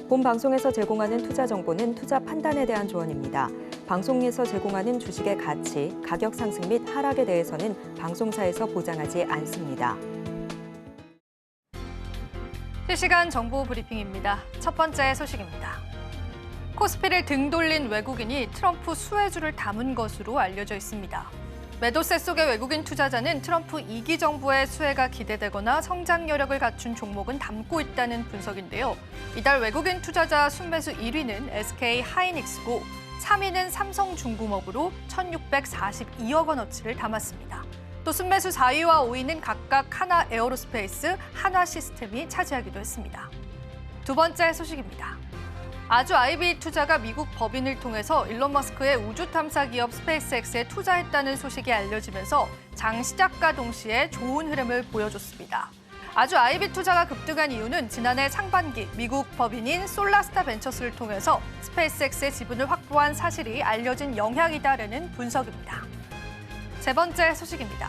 본 방송에서 제공하는 투자 정보는 투자 판단에 대한 조언입니다. 방송에서 제공하는 주식의 가치, 가격 상승 및 하락에 대해서는 방송사에서 보장하지 않습니다. 실시간 정보 브리핑입니다. 첫 번째 소식입니다. 코스피를 등 돌린 외국인이 트럼프 수혜주를 담은 것으로 알려져 있습니다. 매도세 속의 외국인 투자자는 트럼프 2기 정부의 수혜가 기대되거나 성장 여력을 갖춘 종목은 담고 있다는 분석인데요. 이달 외국인 투자자 순매수 1위는 SK 하이닉스고 3위는 삼성중공업으로 1,642억 원어치를 담았습니다. 또 순매수 4위와 5위는 각각 하나 에어로스페이스, 한화 시스템이 차지하기도 했습니다. 두 번째 소식입니다. 아주 아이비 투자가 미국 법인을 통해서 일론 머스크의 우주 탐사 기업 스페이스X에 투자했다는 소식이 알려지면서 장 시작과 동시에 좋은 흐름을 보여줬습니다. 아주 아이비 투자가 급등한 이유는 지난해 상반기 미국 법인인 솔라스타 벤처스를 통해서 스페이스X의 지분을 확보한 사실이 알려진 영향이다라는 분석입니다. 세 번째 소식입니다.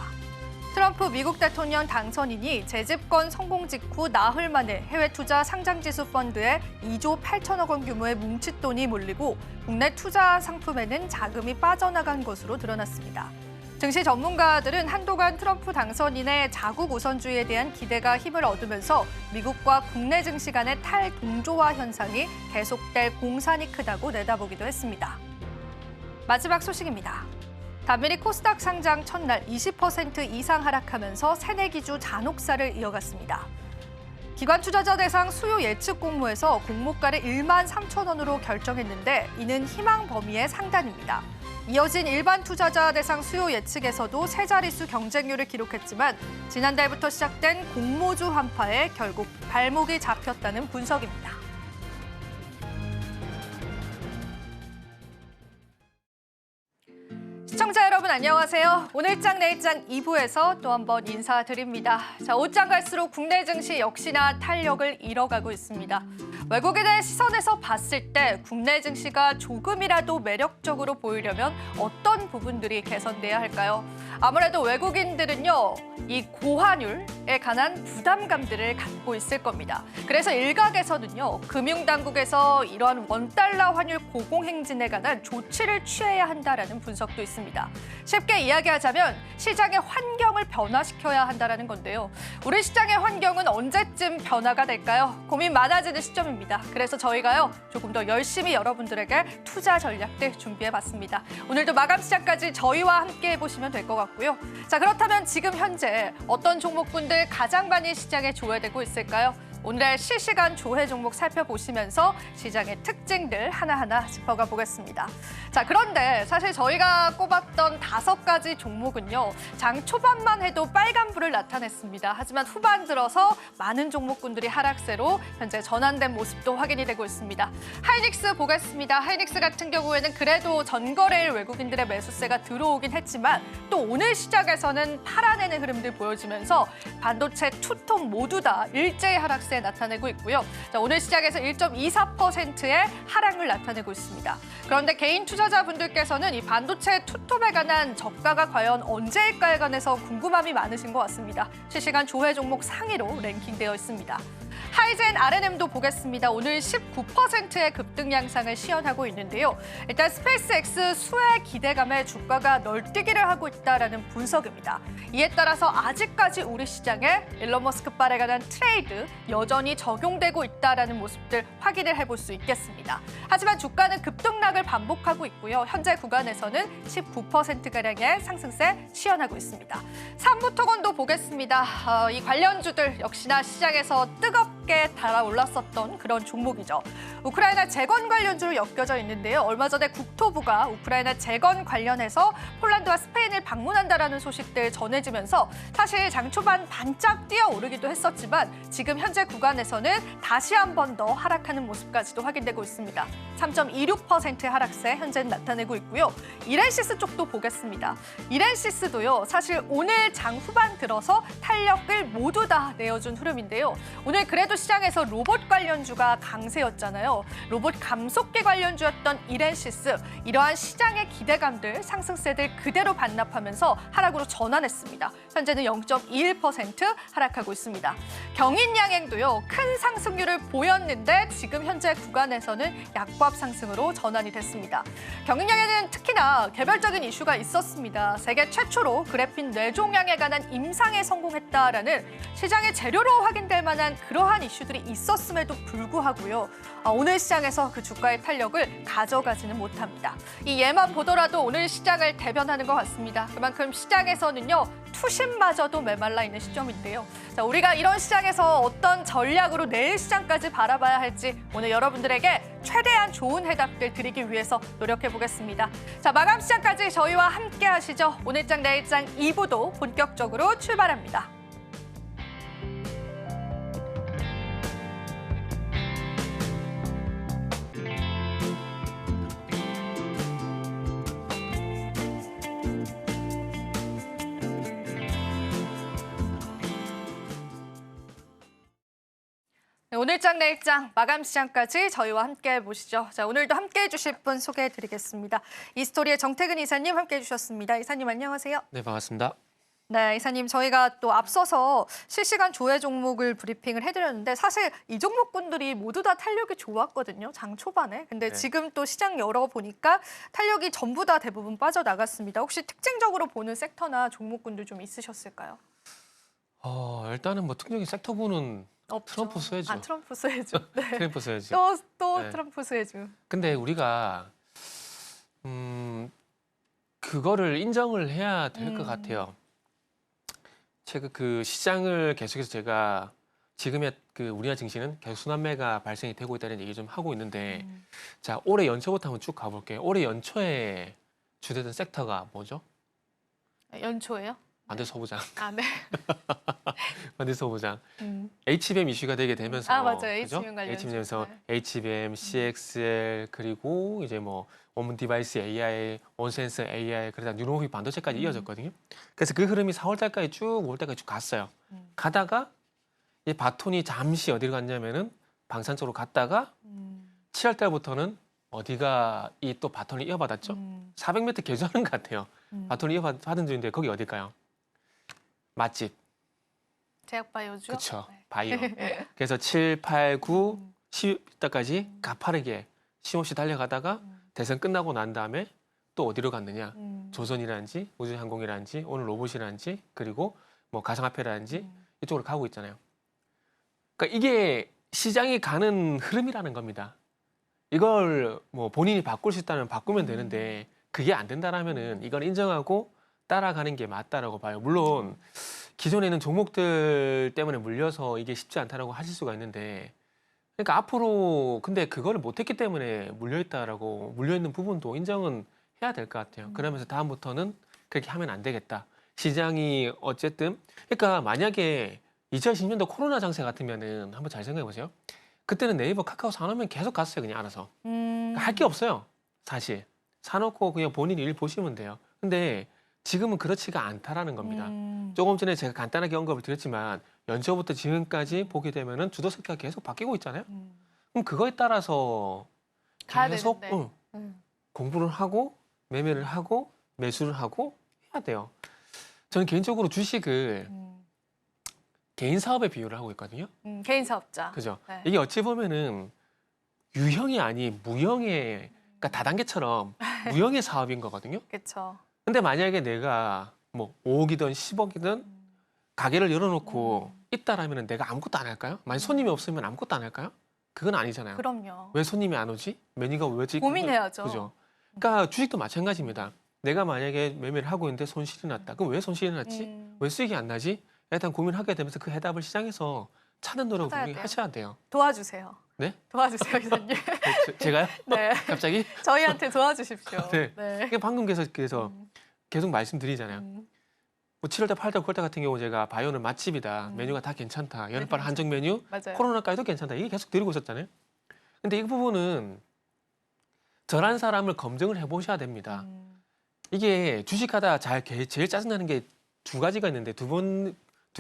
트럼프 미국 대통령 당선인이 재집권 성공 직후 나흘 만에 해외 투자 상장지수 펀드에 2조 8천억 원 규모의 뭉칫돈이 몰리고 국내 투자 상품에는 자금이 빠져나간 것으로 드러났습니다. 증시 전문가들은 한동안 트럼프 당선인의 자국 우선주의에 대한 기대가 힘을 얻으면서 미국과 국내 증시 간의 탈동조화 현상이 계속될 공산이 크다고 내다보기도 했습니다. 마지막 소식입니다. 다미리 코스닥 상장 첫날 20% 이상 하락하면서 새내기주 잔혹사를 이어갔습니다. 기관 투자자 대상 수요 예측 공모에서 공모가를 1만 3천 원으로 결정했는데 이는 희망 범위의 상단입니다. 이어진 일반 투자자 대상 수요 예측에서도 세 자릿수 경쟁률을 기록했지만 지난달부터 시작된 공모주 한파에 결국 발목이 잡혔다는 분석입니다. 시청자 여러분 안녕하세요. 오늘장 내일장 2부에서 또 한 번 인사드립니다. 자, 옷장 갈수록 국내 증시 역시나 탄력을 잃어가고 있습니다. 외국인의 시선에서 봤을 때 국내 증시가 조금이라도 매력적으로 보이려면 어떤 부분들이 개선돼야 할까요? 아무래도 외국인들은요, 이 고환율에 관한 부담감들을 갖고 있을 겁니다. 그래서 일각에서는요, 금융당국에서 이러한 원달러 환율 고공행진에 관한 조치를 취해야 한다라는 분석도 있습니다. 쉽게 이야기하자면 시장의 환경을 변화시켜야 한다라는 건데요. 우리 시장의 환경은 언제쯤 변화가 될까요? 고민 많아지는 시점입니다. 그래서 저희가요, 조금 더 열심히 여러분들에게 투자 전략들 준비해봤습니다. 오늘도 마감 시장까지 저희와 함께 해보시면 될 것 같고요. 자, 그렇다면 지금 현재 어떤 종목군들 가장 많이 시장에 조회되고 있을까요? 오늘의 실시간 조회 종목 살펴보시면서 시장의 특징들 하나하나 짚어가 보겠습니다. 자, 그런데 사실 저희가 꼽았던 5가지 종목은요, 장 초반만 해도 빨간불을 나타냈습니다. 하지만 후반 들어서 많은 종목군들이 하락세로 현재 전환된 모습도 확인이 되고 있습니다. 하이닉스 보겠습니다. 하이닉스 같은 경우에는 그래도 전거래일 외국인들의 매수세가 들어오긴 했지만 또 오늘 시작에서는 팔아내는 흐름들 보여지면서 반도체, 투톱 모두 다 일제히 하락세 나타내고 있고요. 자, 오늘 시작에서 1.24%의 하락을 나타내고 있습니다. 그런데 개인 투자자분들께서는 이 반도체 투톱에 관한 저가가 과연 언제일까에 관해서 궁금함이 많으신 것 같습니다. 실시간 조회 종목 상위로 랭킹되어 있습니다. 하이젠 R&M도 보겠습니다. 오늘 19%의 급등 양상을 시현하고 있는데요. 일단 스페이스X 수혜 기대감에 주가가 널뛰기를 하고 있다는 분석입니다. 이에 따라서 아직까지 우리 시장에 일론 머스크발에 관한 트레이드 여전히 적용되고 있다는 모습들 확인을 해볼 수 있겠습니다. 하지만 주가는 급등락을 반복하고 있고요. 현재 구간에서는 19%가량의 상승세 시현하고 있습니다. 삼부토건도 보겠습니다. 이 관련주들 역시나 시장에서 뜨겁게 달아올랐었던 그런 종목이죠. 우크라이나 재건 관련주로 엮여져 있는데요. 얼마 전에 국토부가 우크라이나 재건 관련해서 폴란드와 스페인을 방문한다라는 소식들 전해지면서 사실 장 초반 반짝 뛰어오르기도 했었지만 지금 현재 구간에서는 다시 한 번 더 하락하는 모습까지도 확인되고 있습니다. 3.26%의 하락세 현재는 나타내고 있고요. 이렌시스 쪽도 보겠습니다. 이렌시스도요. 사실 오늘 장 후반 들어서 탄력을 모두 다 내어준 흐름인데요. 오늘 그래도 시장에서 로봇 관련주가 강세였잖아요. 로봇 감속기 관련주였던 이렌시스, 이러한 시장의 기대감들, 상승세들 그대로 반납하면서 하락으로 전환했습니다. 현재는 0.21% 하락하고 있습니다. 경인양행도요, 큰 상승률을 보였는데 지금 현재 구간에서는 약보합 상승으로 전환이 됐습니다. 경인양행은 특히나 개별적인 이슈가 있었습니다. 세계 최초로 그래핀 뇌종양에 관한 임상에 성공했다라는 시장의 재료로 확인될 만한 그러한 이슈들이 있었음에도 불구하고요. 오늘 시장에서 그 주가의 탄력을 가져가지는 못합니다. 이 예만 보더라도 오늘 시장을 대변하는 것 같습니다. 그만큼 시장에서는요, 투심마저도 메말라 있는 시점인데요. 자, 우리가 이런 시장에서 어떤 전략으로 내일 시장까지 바라봐야 할지 오늘 여러분들에게 최대한 좋은 해답들 드리기 위해서 노력해 보겠습니다. 자, 마감 시장까지 저희와 함께 하시죠. 오늘장 내일장 2부도 본격적으로 출발합니다. 네, 오늘장 내일장 마감 시장까지 저희와 함께 보시죠. 자, 오늘도 함께 해주실 분 소개해드리겠습니다. 이스토리의 정태근 이사님 함께 해주셨습니다. 이사님 안녕하세요. 네, 반갑습니다. 네, 이사님 저희가 또 앞서서 실시간 조회 종목을 브리핑을 해드렸는데 사실 이 종목군들이 모두 다 탄력이 좋았거든요. 장 초반에. 근데 네. 지금 또 시장 열어보니까 탄력이 전부 다 대부분 빠져나갔습니다. 혹시 특징적으로 보는 섹터나 종목군들 좀 있으셨을까요? 일단은 뭐 특징적인 섹터분은 없죠. 트럼프 수혜주. 아, 트럼프 수혜주. 네. 트럼프 수혜주. 또 네. 트럼프 수혜주. 근데 우리가 그거를 인정을 해야 될 것 같아요. 최근 그 시장을 계속해서 제가 지금의 그 우리나라 증시는 계속 순환매가 발생이 되고 있다는 얘기 좀 하고 있는데, 자, 올해 연초부터 한번 쭉 가볼게요. 올해 연초에 주되던 섹터가 뭐죠? 연초예요? 반대소부장. 아, 네. 반대소부장. HBM 이슈가 되게 되면서, 아, 맞아요. 그죠? HBM 관련주. HBM에서 네. HBM, CXL 그리고 이제 뭐 원문 디바이스 AI, 원센서 AI, 그러다 뉴로픽 반도체까지 이어졌거든요. 그래서 그 흐름이 4월달까지 쭉 5월달까지 쭉 갔어요. 가다가 이 바톤이 잠시 어디로 갔냐면은 방산 쪽으로 갔다가 7월달부터는 어디가 이 또 바톤을 이어받았죠. 400m 개조하는 것 같아요. 바톤을 이어받은 중인데 거기 어딜까요? 맛집. 제약바이오죠? 그렇죠. 네. 바이오. 그래서 7, 8, 9, 10달까지 가파르게 쉼없이 달려가다가 대선 끝나고 난 다음에 또 어디로 갔느냐. 조선이라든지 우주항공이라든지 오늘 로봇이라든지 그리고 뭐 가상화폐라든지 이쪽으로 가고 있잖아요. 그러니까 이게 시장이 가는 흐름이라는 겁니다. 이걸 뭐 본인이 바꿀 수 있다면 바꾸면 되는데 그게 안 된다라면은 이걸 인정하고 따라가는 게 맞다라고 봐요. 물론 기존에는 종목들 때문에 물려서 이게 쉽지 않다라고 하실 수가 있는데, 그러니까 앞으로 근데 그거를 못했기 때문에 물려있다라고 물려있는 부분도 인정은 해야 될 것 같아요. 그러면서 다음부터는 그렇게 하면 안 되겠다. 시장이 어쨌든 그러니까 만약에 2010년도 코로나 장세 같으면은 한번 잘 생각해 보세요. 그때는 네이버, 카카오 사놓으면 계속 갔어요. 그냥 알아서. 할 게 없어요. 사실. 사놓고 그냥 본인이 일 보시면 돼요. 근데 지금은 그렇지가 않다라는 겁니다. 조금 전에 제가 간단하게 언급을 드렸지만 연초부터 지금까지 보게 되면은 주도 섹터가 계속 바뀌고 있잖아요. 그럼 그거에 따라서 가야 계속 되는데. 공부를 하고 매매를 하고 매수를 하고 해야 돼요. 저는 개인적으로 주식을 개인 사업에 비유를 하고 있거든요. 개인 사업자. 그죠? 네. 이게 어찌 보면은 유형이 아닌 무형의, 그러니까 다단계처럼 무형의 사업인 거거든요. 그렇죠. 근데 만약에 내가 뭐 5억이든 10억이든 가게를 열어놓고 있다라면 내가 아무것도 안 할까요? 만약 손님이 없으면 아무것도 안 할까요? 그건 아니잖아요. 그럼요. 왜 손님이 안 오지? 메뉴가 왜 지? 고민해야죠. 그죠? 그러니까 주식도 마찬가지입니다. 내가 만약에 매매를 하고 있는데 손실이 났다. 그럼 왜 손실이 났지? 왜 수익이 안 나지? 일단 고민하게 되면서 그 해답을 시장에서 찾는 노력을 찾아야 분명히 돼요. 하셔야 돼요. 도와주세요. 네? 도와주세요, 이사님. 제가요? 네. 갑자기? 저희한테 도와주십시오. 네. 네. 이게 방금 그래서 계속 말씀드리잖아요. 뭐 7월달, 8월달, 9월달 같은 경우 제가 바이오는 맛집이다. 메뉴가 다 괜찮다. 여름발 한정 메뉴, 맞아요. 코로나까지도 괜찮다. 이게 계속 드리고 있었잖아요. 근데 이 부분은 저란 사람을 검증을 해보셔야 됩니다. 이게 주식하다 제일 짜증나는 게 두 가지가 있는데 두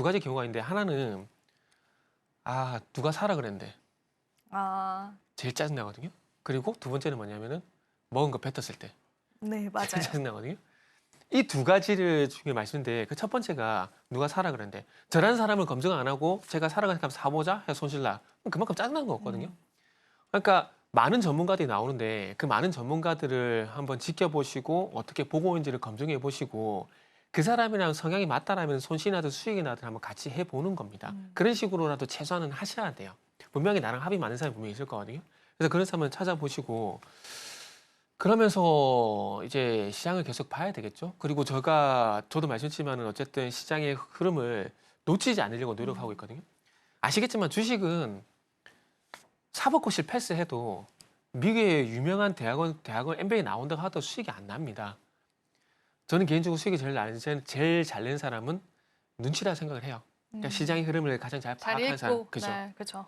가지 경우가 있는데 하나는 아, 누가 사라 그랬는데 아, 제일 짜증나거든요. 그리고 두 번째는 뭐냐면은 먹은 거 뱉었을 때 네, 맞아요. 제일 짜증나거든요. 이 두 가지를 중에 말씀인데 그 첫 번째가 누가 사라 그랬는데 저라는 사람을 검증 안 하고 제가 사라 그러니까 사보자 해서 손실나 그만큼 짜증난 거거든요. 그러니까 많은 전문가들이 나오는데 그 많은 전문가들을 한번 지켜보시고 어떻게 보고 있는지를 검증해 보시고 그 사람이랑 성향이 맞다라면 손실이 나든 수익이 나든 한번 같이 해보는 겁니다. 그런 식으로라도 최소한은 하셔야 돼요. 분명히 나랑 합이 맞는 사람이 분명히 있을 거거든요. 그래서 그런 사람을 찾아보시고 그러면서 이제 시장을 계속 봐야 되겠죠. 그리고 저도 말씀드렸지만은 어쨌든 시장의 흐름을 놓치지 않으려고 노력하고 있거든요. 아시겠지만 주식은 사법고 실패해도 미국의 유명한 대학원 MBA 나온다고 하도 수익이 안 납니다. 저는 개인적으로 수익이 제일 잘 낸 사람은 눈치라 생각을 해요. 그러니까 시장의 흐름을 가장 잘 잘 파악하는 사람. 읽고, 그죠? 네, 그렇죠.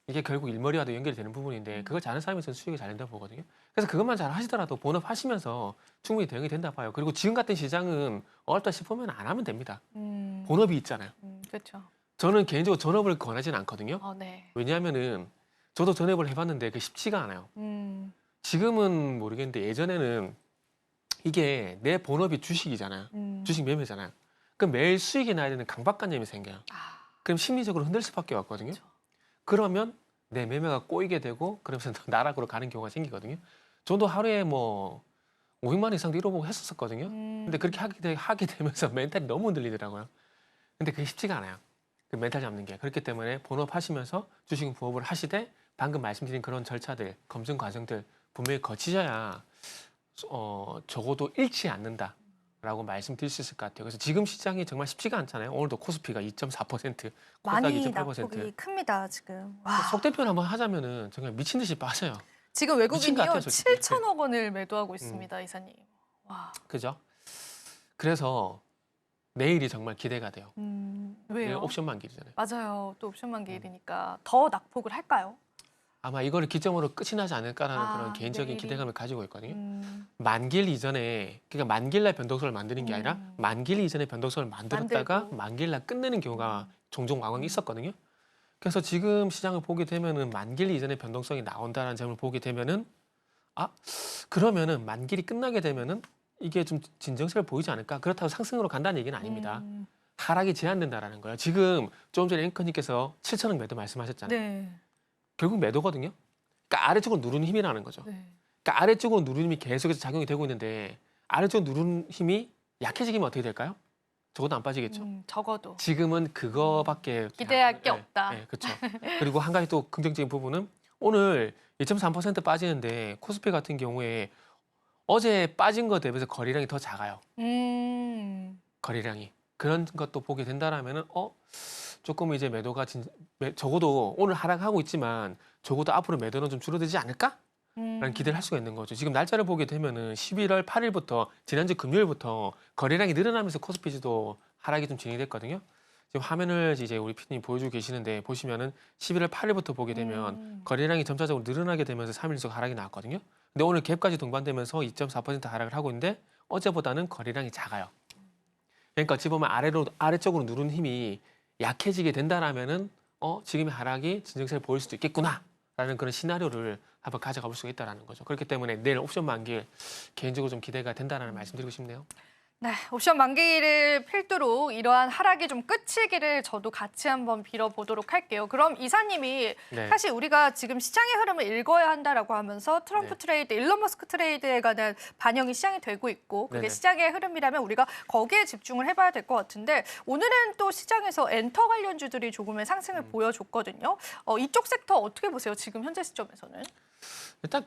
이게 결국 일머리와도 연결이 되는 부분인데 그걸 잘하는 사람이 저는 수익이 잘 된다고 보거든요. 그래서 그것만 잘 하시더라도 본업하시면서 충분히 대응이 된다 봐요. 그리고 지금 같은 시장은 어렵다 싶으면 안 하면 됩니다. 본업이 있잖아요. 그렇죠. 저는 개인적으로 전업을 권하지는 않거든요. 네. 왜냐하면은 저도 전업을 해봤는데 그게 쉽지가 않아요. 지금은 모르겠는데 예전에는 이게 내 본업이 주식이잖아요. 주식 매매잖아요. 그럼 매일 수익이 나야 되는 강박관념이 생겨요. 그럼 심리적으로 흔들 수밖에 없거든요. 그렇죠. 그러면 내 매매가 꼬이게 되고 그러면서 나락으로 가는 경우가 생기거든요. 저도 하루에 뭐 500만 원 이상도 잃어보고 했었거든요. 근데 그렇게 하게 되면서 멘탈이 너무 흔들리더라고요. 근데 그게 쉽지가 않아요. 그 멘탈 잡는 게. 그렇기 때문에 본업 하시면서 주식 부업을 하시되 방금 말씀드린 그런 절차들, 검증 과정들 분명히 거치셔야 적어도 잃지 않는다라고 말씀드릴 수 있을 것 같아요. 그래서 지금 시장이 정말 쉽지가 않잖아요. 오늘도 코스피가 2.4%, 코스닥 많이 2.8%. 낙폭이 큽니다, 지금. 와. 속 대표를 한번 하자면은 정말 미친 듯이 빠져요. 지금 미친 것 외국인이요, 같아요, 솔직히. 7천억 원을 매도하고 있습니다, 이사님. 와. 그죠? 그래서 내일이 정말 기대가 돼요. 내일 왜요? 옵션 만기잖아요. 맞아요. 또 옵션 만기일이니까 더 낙폭을 할까요? 아마 이거를 기점으로 끝이 나지 않을까라는 아, 그런 개인적인 내일이. 기대감을 가지고 있거든요. 만기일 이전에 그러니까 만기일날 변동성을 만드는 게 아니라 만기일 이전에 변동성을 만들었다가 만들고. 만기일날 끝내는 경우가 종종 왕왕 있었거든요. 그래서 지금 시장을 보게 되면은 만기일 이전에 변동성이 나온다는 점을 보게 되면은 그러면은 만기일이 끝나게 되면은 이게 좀 진정세를 보이지 않을까? 그렇다고 상승으로 간다는 얘기는 아닙니다. 하락이 제한된다라는 거예요. 지금 조금 전에 앵커님께서 7천억 매도 말씀하셨잖아요. 네. 결국 매도거든요. 그러니까 아래쪽으로 누르는 힘이라는 거죠. 네. 그러니까 아래쪽으로 누르는 힘이 계속해서 작용이 되고 있는데 아래쪽으로 누르는 힘이 약해지면 어떻게 될까요? 적어도 안 빠지겠죠. 적어도. 지금은 그거밖에 기대할 게 없다. 네, 그렇죠. 그리고 한 가지 또 긍정적인 부분은 오늘 2.3% 빠지는데 코스피 같은 경우에 어제 빠진 거 대비해서 거래량이 더 작아요. 거래량이. 그런 것도 보게 된다라면은 조금 이제 매도가 적어도 오늘 하락하고 있지만 적어도 앞으로 매도는 좀 줄어들지 않을까? 라는 기대를 할 수가 있는 거죠. 지금 날짜를 보게 되면은 11월 8일부터 지난주 금요일부터 거래량이 늘어나면서 코스피 지도 하락이 좀 진행됐거든요. 지금 화면을 이제 우리 PD님 보여주고 계시는데 보시면은 11월 8일부터 보게 되면 거래량이 점차적으로 늘어나게 되면서 3일 연속 하락이 나왔거든요. 근데 오늘 갭까지 동반되면서 2.4% 하락을 하고 있는데 어제보다는 거래량이 작아요. 그러니까 어찌 보면 아래쪽으로 누르는 힘이 약해지게 된다라면은 지금의 하락이 진정세를 보일 수도 있겠구나라는 그런 시나리오를 한번 가져가 볼 수가 있다라는 거죠. 그렇기 때문에 내일 옵션 만기일 개인적으로 좀 기대가 된다라는 말씀드리고 싶네요. 네, 옵션 만기일을 필두로 이러한 하락이 좀 끝이기를 저도 같이 한번 빌어보도록 할게요. 그럼 이사님이 네. 사실 우리가 지금 시장의 흐름을 읽어야 한다라고 하면서 트럼프 네. 트레이드, 일론 머스크 트레이드에 관한 반영이 시장이 되고 있고 그게 네네. 시장의 흐름이라면 우리가 거기에 집중을 해봐야 될 것 같은데 오늘은 또 시장에서 엔터 관련주들이 조금의 상승을 보여줬거든요. 이쪽 섹터 어떻게 보세요? 지금 현재 시점에서는? 일단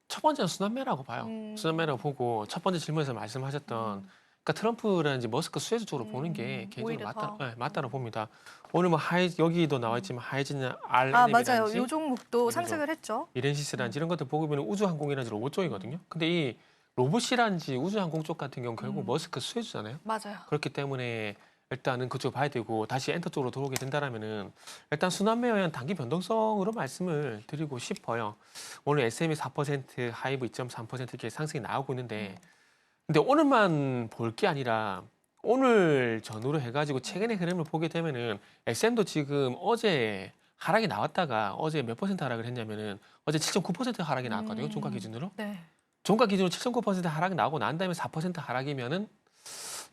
첫 번째는 순환매라고 봐요. 순환매라고 보고 첫 번째 질문에서 말씀하셨던 그러니까 트럼프라든지 머스크 수혜주 쪽으로 보는 게 오히려 개인적으로 맞다고 봅니다. 오늘 뭐 여기도 나와 있지만 하이진이나 맞아요. RNM이라든지 이 종목도 이거죠. 상승을 했죠. 이렌시스라든지 이런 것들 보고 보면 우주항공이라든지 로봇 쪽이거든요. 근데 이 로봇이라든지 우주항공 쪽 같은 경우 결국 머스크 수혜주잖아요. 맞아요. 그렇기 때문에 일단은 그쪽 봐야 되고 다시 엔터 쪽으로 들어오게 된다라면은 일단 순환매에 의한 단기 변동성으로 말씀을 드리고 싶어요. 오늘 SM이 4%, 하이브 2.3% 이렇게 상승이 나오고 있는데 근데 오늘만 볼 게 아니라 오늘 전후로 해가지고 최근의 흐름을 보게 되면은 XM도 지금 어제 하락이 나왔다가 어제 몇 퍼센트 하락을 했냐면은 어제 7.9% 하락이 나왔거든요. 종가 기준으로. 네. 종가 기준으로 7.9% 하락이 나오고 난 다음에 4% 하락이면은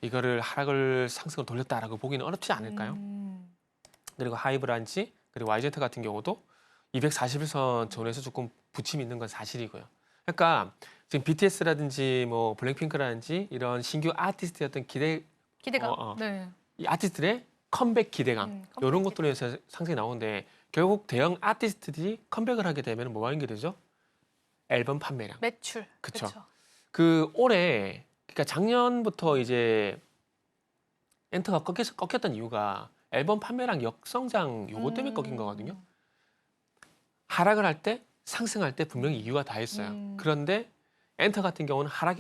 이거를 하락을 상승을 돌렸다라고 보기는 어렵지 않을까요? 그리고 하이브란치 그리고 YZ 같은 경우도 241선 전후에서 조금 부침이 있는 건 사실이고요. 그러니까 지금 BTS라든지 뭐 블랙핑크라든지 이런 신규 아티스트였던 기대감. 네. 이 아티스트들의 컴백 기대감 컴백 이런 것들로 해서 상승이 나오는데 결국 대형 아티스트들이 컴백을 하게 되면 뭐가 연결되죠? 앨범 판매량. 매출. 그쵸. 그쵸. 그 올해 그러니까 작년부터 이제 엔터가 꺾였던 이유가 앨범 판매량 역성장 요거 때문에 꺾인 거거든요. 하락을 할 때 상승할 때 분명히 이유가 다 있어요. 그런데 엔터 같은 경우는 하락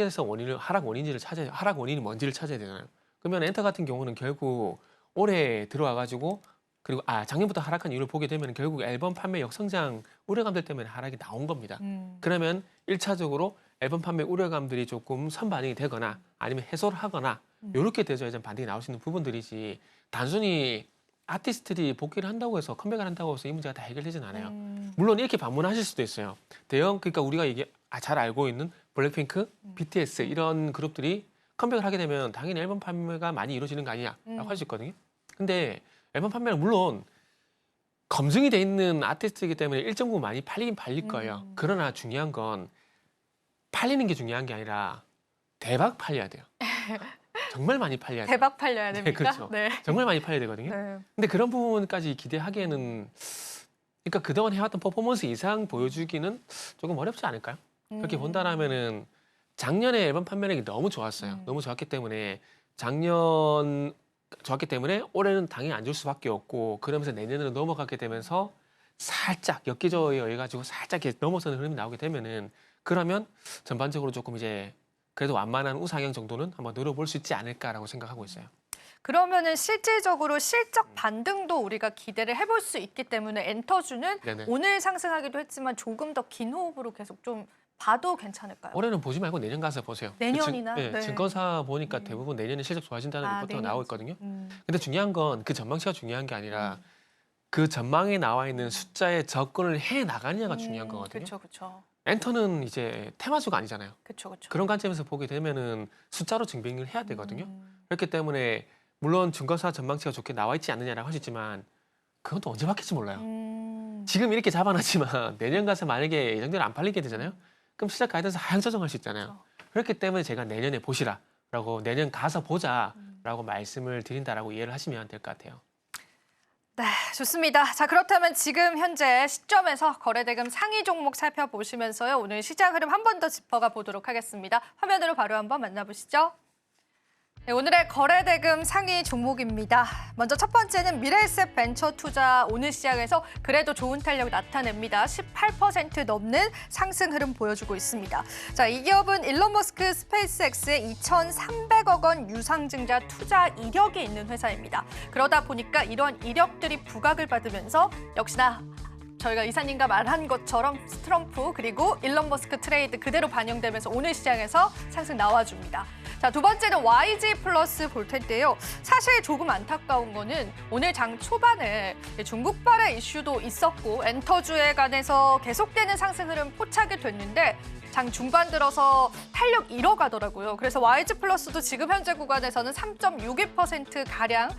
원인이 뭔지를 찾아야 되잖아요. 그러면 엔터 같은 경우는 결국 올해 들어와가지고 그리고 작년부터 하락한 이유를 보게 되면 결국 앨범 판매 역성장 우려감들 때문에 하락이 나온 겁니다. 그러면 1차적으로 앨범 판매 우려감들이 조금 선반영이 되거나 아니면 해소를 하거나 이렇게 돼서 이제 반등이 나올 수 있는 부분들이지 단순히 아티스트들이 복귀를 한다고 해서 컴백을 한다고 해서 이 문제가 다 해결되진 않아요. 물론 이렇게 반문하실 수도 있어요. 그러니까 우리가 이게 잘 알고 있는 블랙핑크, BTS 이런 그룹들이 컴백을 하게 되면 당연히 앨범 판매가 많이 이루어지는 거 아니냐라고 할 수 있거든요. 근데 앨범 판매는 물론 검증이 돼 있는 아티스트이기 때문에 일정 부분 많이 팔리긴 팔릴 거예요. 그러나 중요한 건 팔리는 게 중요한 게 아니라 대박 팔려야 돼요. 정말 많이 팔려야 돼요. 대박 팔려야 됩니까? 네, 그렇죠. 네. 정말 많이 팔려야 되거든요. 네. 근데 그런 부분까지 기대하기에는 그러니까 그동안 해왔던 퍼포먼스 이상 보여주기는 조금 어렵지 않을까요? 그렇게 본다라면은 작년에 앨범 판매량이 너무 좋았어요. 너무 좋았기 때문에 올해는 당연히 안 줄 수밖에 없고 그러면서 내년으로 넘어가게 되면서 살짝 엽기적에 의해 가지고 살짝 이렇게 넘어서는 흐름이 나오게 되면은 그러면 전반적으로 조금 이제 그래도 완만한 우상향 정도는 한번 노려볼 수 있지 않을까라고 생각하고 있어요. 그러면은 실질적으로 실적 반등도 우리가 기대를 해볼 수 있기 때문에 엔터주는 네네. 오늘 상승하기도 했지만 조금 더 긴 호흡으로 계속 좀 봐도 괜찮을까요? 올해는 보지 말고 내년 가서 보세요. 내년이나? 네, 네. 증권사 보니까 대부분 내년에 실적 좋아진다는 리포트가 나오고 있거든요. 근데 중요한 건 그 전망치가 중요한 게 아니라 그 전망에 나와 있는 숫자에 접근을 해 나가느냐가 중요한 거거든요. 그렇죠, 그렇죠. 엔터는 이제 테마주가 아니잖아요. 그렇죠, 그렇죠. 그런 관점에서 보게 되면은 숫자로 증빙을 해야 되거든요. 그렇기 때문에 물론 증권사 전망치가 좋게 나와 있지 않느냐라고 할 수 있지만 그건 또 언제 바뀔지 몰라요. 지금 이렇게 잡아놨지만 내년 가서 만약에 예정대로 안 팔리게 되잖아요. 그럼 시작 가이드에서 하향 조정할 수 있잖아요. 그렇죠. 그렇기 때문에 제가 내년에 보시라라고 내년 가서 보자라고 말씀을 드린다라고 이해를 하시면 될 것 같아요. 네, 좋습니다. 자, 그렇다면 지금 현재 시점에서 거래대금 상위 종목 살펴보시면서요. 오늘 시장 흐름 한 번 더 짚어가 보도록 하겠습니다. 화면으로 바로 한번 만나보시죠. 네, 오늘의 거래대금 상위 종목입니다. 먼저 첫 번째는 미래에셋 벤처 투자 오늘 시장에서 그래도 좋은 탄력 나타냅니다. 18% 넘는 상승 흐름 보여주고 있습니다. 자, 이 기업은 일론 머스크 스페이스X에 2,300억 원 유상증자 투자 이력이 있는 회사입니다. 그러다 보니까 이런 이력들이 부각을 받으면서 역시나 저희가 이사님과 말한 것처럼 트럼프 그리고 일론 머스크 트레이드 그대로 반영되면서 오늘 시장에서 상승 나와줍니다. 자, 두 번째는 YG 플러스 볼 텐데요. 사실 조금 안타까운 거는 오늘 장 초반에 중국발의 이슈도 있었고 엔터주에 관해서 계속되는 상승 흐름 포착이 됐는데 장 중반 들어서 탄력 잃어가더라고요. 그래서 YG 플러스도 지금 현재 구간에서는 3.61%가량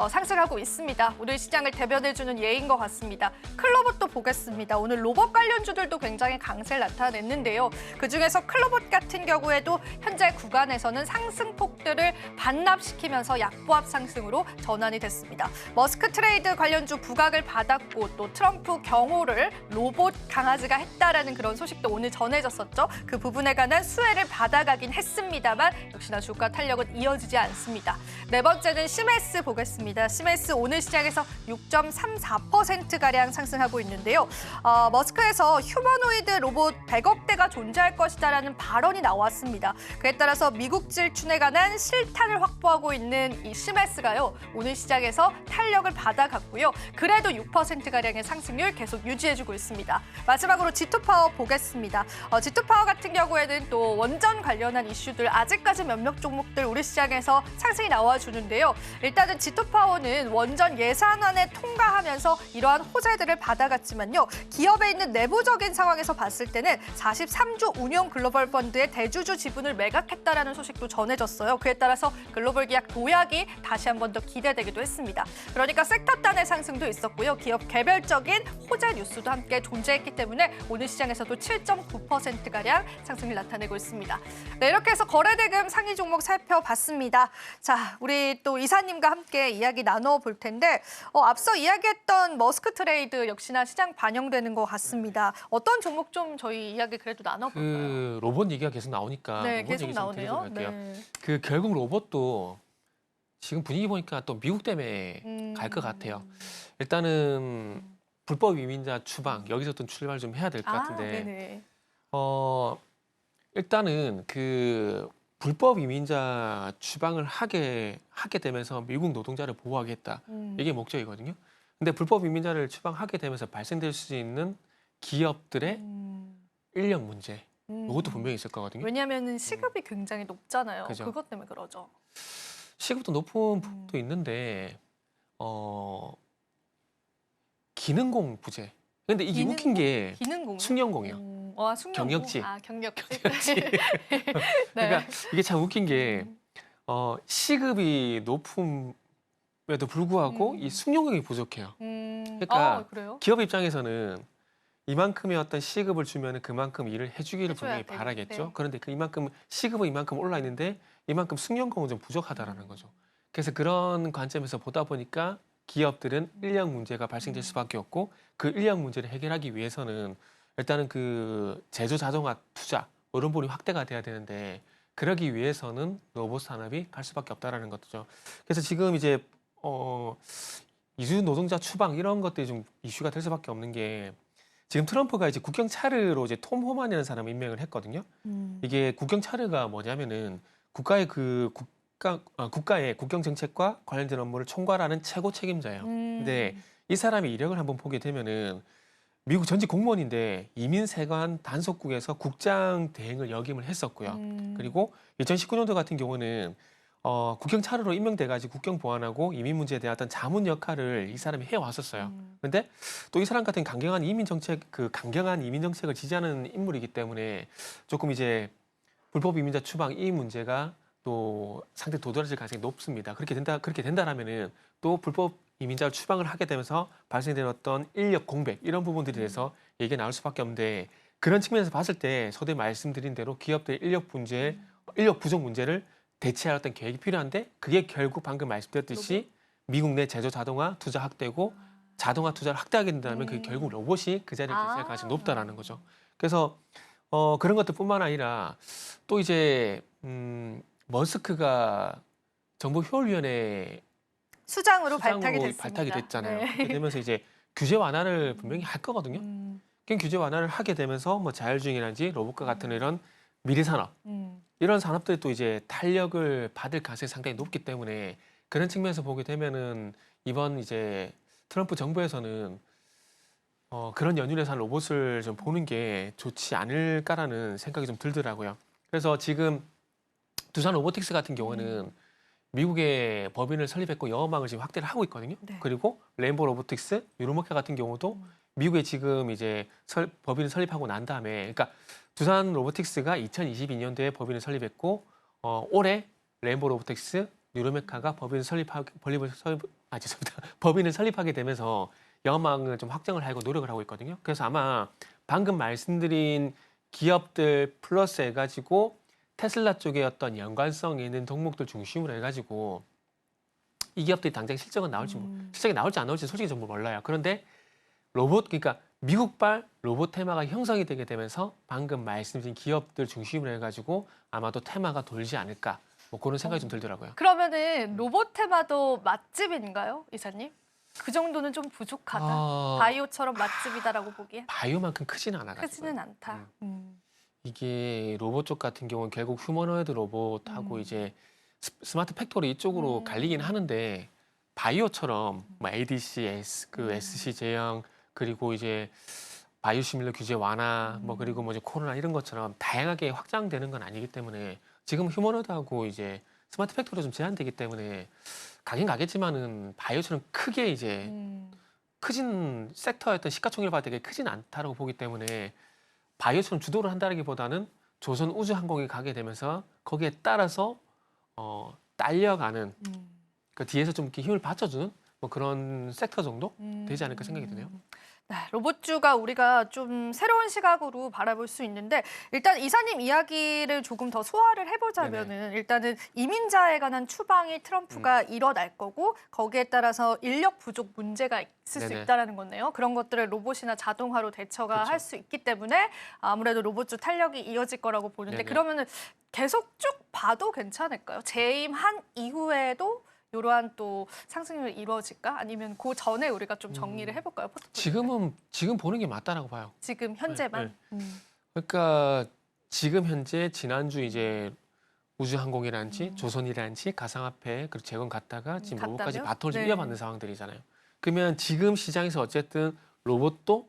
상승하고 있습니다. 오늘 시장을 대변해주는 예인 것 같습니다. 클로봇도 보겠습니다. 오늘 로봇 관련주들도 굉장히 강세를 나타냈는데요. 그중에서 클로봇 같은 경우에도 현재 구간에서는 상승폭들을 반납시키면서 약보합 상승으로 전환이 됐습니다. 머스크 트레이드 관련주 부각을 받았고 또 트럼프 경호를 로봇 강아지가 했다라는 그런 소식도 오늘 전해졌었죠. 그 부분에 관한 수혜를 받아가긴 했습니다만 역시나 주가 탄력은 이어지지 않습니다. 네 번째는 시메스 보겠습니다. 시메스 오늘 시장에서 6.34%가량 상승하고 있는데요. 머스크에서 휴머노이드 로봇 100억 대가 존재할 것이다라는 발언이 나왔습니다. 그에 따라서 미국질 일춘에 관한 실탄을 확보하고 있는 이 시메스가요. 오늘 시장에서 탄력을 받아갔고요. 그래도 6%가량의 상승률 계속 유지해주고 있습니다. 마지막으로 G2파워 보겠습니다. G2파워 같은 경우에는 또 원전 관련한 이슈들 아직까지 몇몇 종목들 우리 시장에서 상승이 나와주는데요. 일단은 G2파워는 원전 예산안에 통과하면서 이러한 호재들을 받아갔지만요. 기업에 있는 내부적인 상황에서 봤을 때는 43조 운용 글로벌 펀드의 대주주 지분을 매각했다라는 소식도 전해졌어요. 그에 따라서 글로벌 기업 도약이 다시 한 번 더 기대되기도 했습니다. 그러니까 섹터 단의 상승도 있었고요. 기업 개별적인 호재 뉴스도 함께 존재했기 때문에 오늘 시장에서도 7.9%가량 상승을 나타내고 있습니다. 네, 이렇게 해서 거래대금 상위 종목 살펴봤습니다. 자, 우리 또 이사님과 함께 이야기 나눠볼 텐데 앞서 이야기했던 머스크 트레이드 역시나 시장 반영되는 것 같습니다. 어떤 종목 좀 저희 이야기 그래도 나눠볼까요? 그 로봇 얘기가 계속 나오니까 네, 로봇 계속 얘기 좀 나오네요. 계속 할게요. 네. 그 결국 로봇도 지금 분위기 보니까 또 미국 때문에 갈 것 같아요. 일단은 불법 이민자 추방 여기서 또 출발 좀 해야 될 것 같은데 네네. 일단은 그 불법 이민자 추방을 하게 되면서 미국 노동자를 보호하겠다. 이게 목적이거든요. 근데 불법 이민자를 추방하게 되면서 발생될 수 있는 기업들의 인력 문제 이것도 분명히 있을 거거든요. 왜냐하면 시급이 굉장히 높잖아요. 그죠. 그것 때문에 그러죠. 시급도 높은 부분도 있는데 기능공 부재. 근데 이게 웃긴 게 기능공. 숙련공이에요. 숙련공. 경력직. 경력직. 네. 그러니까 이게 참 웃긴 게 시급이 높음에도 불구하고 이 숙련공이 부족해요. 그러니까 그래요? 기업 입장에서는 이만큼의 어떤 시급을 주면 그만큼 일을 해주기를 해줘야 분명히 되는데. 바라겠죠. 그런데 그 이만큼 시급은 이만큼 올라 있는데 이만큼 숙련공은 좀 부족하다라는 거죠. 그래서 그런 관점에서 보다 보니까 기업들은 인력 문제가 발생될 수밖에 없고 그 인력 문제를 해결하기 위해서는 일단은 그 제조 자동화 투자 이런 부분이 확대가 돼야 되는데 그러기 위해서는 로봇 산업이 갈 수밖에 없다라는 거죠. 그래서 지금 이제 이주 노동자 추방 이런 것들이 좀 이슈가 될 수밖에 없는 게 지금 트럼프가 이제 국경 차르로 이제 톰 호만이라는 사람을 임명을 했거든요. 이게 국경 차르가 뭐냐면은 국가의 국가의 국경 정책과 관련된 업무를 총괄하는 최고 책임자예요. 근데 이 사람의 이력을 한번 보게 되면은 미국 전직 공무원인데 이민세관 단속국에서 국장 대행을 역임을 했었고요. 그리고 2019년도 같은 경우는 국경 차르로 임명돼가지고 국경 보안하고 이민 문제에 대한 어떤 자문 역할을 이 사람이 해왔었어요. 그런데 또 이 사람 같은 강경한 이민 정책을 지지하는 인물이기 때문에 조금 이제 불법 이민자 추방 이 문제가 또 상당히 도드라질 가능성이 높습니다. 그렇게 된다라면은 또 불법 이민자를 추방을 하게 되면서 발생되는 어떤 인력 공백 이런 부분들에 대해서 얘기가 나올 수밖에 없는데 그런 측면에서 봤을 때 서두에 말씀드린 대로 기업들의 인력 부족 문제를 대체할 어떤 계획이 필요한데 그게 결국 방금 말씀드렸듯이 미국 내 제조 자동화 투자 확대고 자동화 투자를 확대하게 된다면 그게 결국 로봇이 그 자리에 대체할 가능성이 높다라는 거죠. 그래서 그런 것들뿐만 아니라 또 이제 머스크가 정보효율위원회 수장으로 발탁이 됐잖아요. 네. 그렇게 되면서 이제 규제 완화를 분명히 할 거거든요. 그 규제 완화를 하게 되면서 뭐 자율주행이라든지 로봇과 같은 이런 미래 산업 이런 산업들이 또 이제 탄력을 받을 가능성이 상당히 높기 때문에 그런 측면에서 보게 되면은 이번 이제 트럼프 정부에서는 그런 연륜에서 한 로봇을 좀 보는 게 좋지 않을까라는 생각이 좀 들더라고요. 그래서 지금 두산 로보틱스 같은 경우는 미국의 법인을 설립했고 영업망을 지금 확대를 하고 있거든요. 네. 그리고 레인보 로보틱스, 유로모카 같은 경우도 미국에 지금 이제 법인을 설립하고 난 다음에, 그러니까 두산 로보틱스가 2022년도에 법인을 설립했고 올해 레인보 로보틱스, 유로메카가 법인을 설립하게 되면서 영업망을 좀 확장을 하고 노력을 하고 있거든요. 그래서 아마 방금 말씀드린 기업들 플러스 해가지고 테슬라 쪽의 어떤 연관성 있는 종목들 중심으로 해가지고 이 기업들이 당장 실적이 나올지 안 나올지 솔직히 정말 몰라요. 그런데 그러니까 미국발 로봇 테마가 형성이 되게 되면서 방금 말씀드린 기업들 중심으로 해가지고 아마도 테마가 돌지 않을까 뭐 그런 생각이 좀 들더라고요. 그러면은 로봇 테마도 맛집인가요, 이사님? 그 정도는 좀 부족하다. 바이오처럼 맛집이다라고 보기에 바이오만큼 크지는 않아가지고. 크지는 않다. 이게 로봇 쪽 같은 경우는 결국 휴머노이드 로봇하고 이제 스마트 팩토리 이쪽으로 갈리긴 하는데 바이오처럼 뭐 ADC, SC 제형 그리고 이제 바이오시밀러 규제 완화 뭐 그리고 뭐 이제 코로나 이런 것처럼 다양하게 확장되는 건 아니기 때문에 지금 휴머노이드하고 이제 스마트 팩토리가 좀 제한되기 때문에 가긴 가겠지만은 바이오처럼 크게 이제 크진 섹터였던 시가총액이 크진 않다고 보기 때문에 바이오처럼 주도를 한다기보다는 조선 우주항공이 가게 되면서 거기에 따라서 딸려가는 그 뒤에서 좀 이렇게 힘을 받쳐주는 뭐 그런 섹터 정도 되지 않을까 생각이 드네요. 네, 로봇주가 우리가 좀 새로운 시각으로 바라볼 수 있는데 일단 이사님 이야기를 조금 더 소화를 해보자면은 일단은 이민자에 관한 추방이 트럼프가 일어날 거고 거기에 따라서 인력 부족 문제가 있을 수 있다라는 건데요. 그런 것들을 로봇이나 자동화로 대처가 할 수 있기 때문에 아무래도 로봇주 탄력이 이어질 거라고 보는데 그러면은 계속 쭉 봐도 괜찮을까요? 재임한 이후에도 이러한 또 상승률이 이루어질까? 아니면 그 전에 우리가 좀 정리를 해볼까요? 지금 보는 게 맞다라고 봐요. 지금 현재만. 그러니까 지금 현재 지난주 이제 우주항공이란지 조선이란지 가상화폐 그리고 재건 갔다가 지금 로봇까지 바톤을 좀 이어받는 상황들이잖아요. 그러면 지금 시장에서 어쨌든 로봇도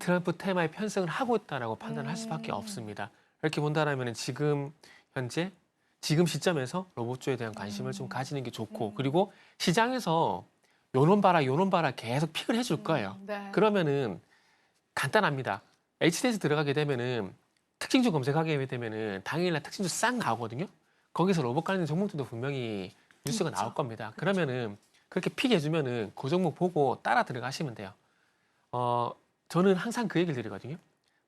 트럼프 테마에 편승을 하고 있다라고 판단을 할 수밖에 없습니다. 이렇게 본다라면 지금 현재 지금 시점에서 로봇주에 대한 관심을 좀 가지는 게 좋고 그리고 시장에서 요런 봐라 계속 픽을 해줄 거예요. 그러면은 간단합니다. HD에서 들어가게 되면은 특징주 검색하게 되면은 당일날 특징주 싹 나오거든요. 거기서 로봇 관련 종목들도 분명히 뉴스가 나올 겁니다. 그러면은 그렇게 픽해주면은 그 종목 보고 따라 들어가시면 돼요. 저는 항상 그 얘기를 드리거든요.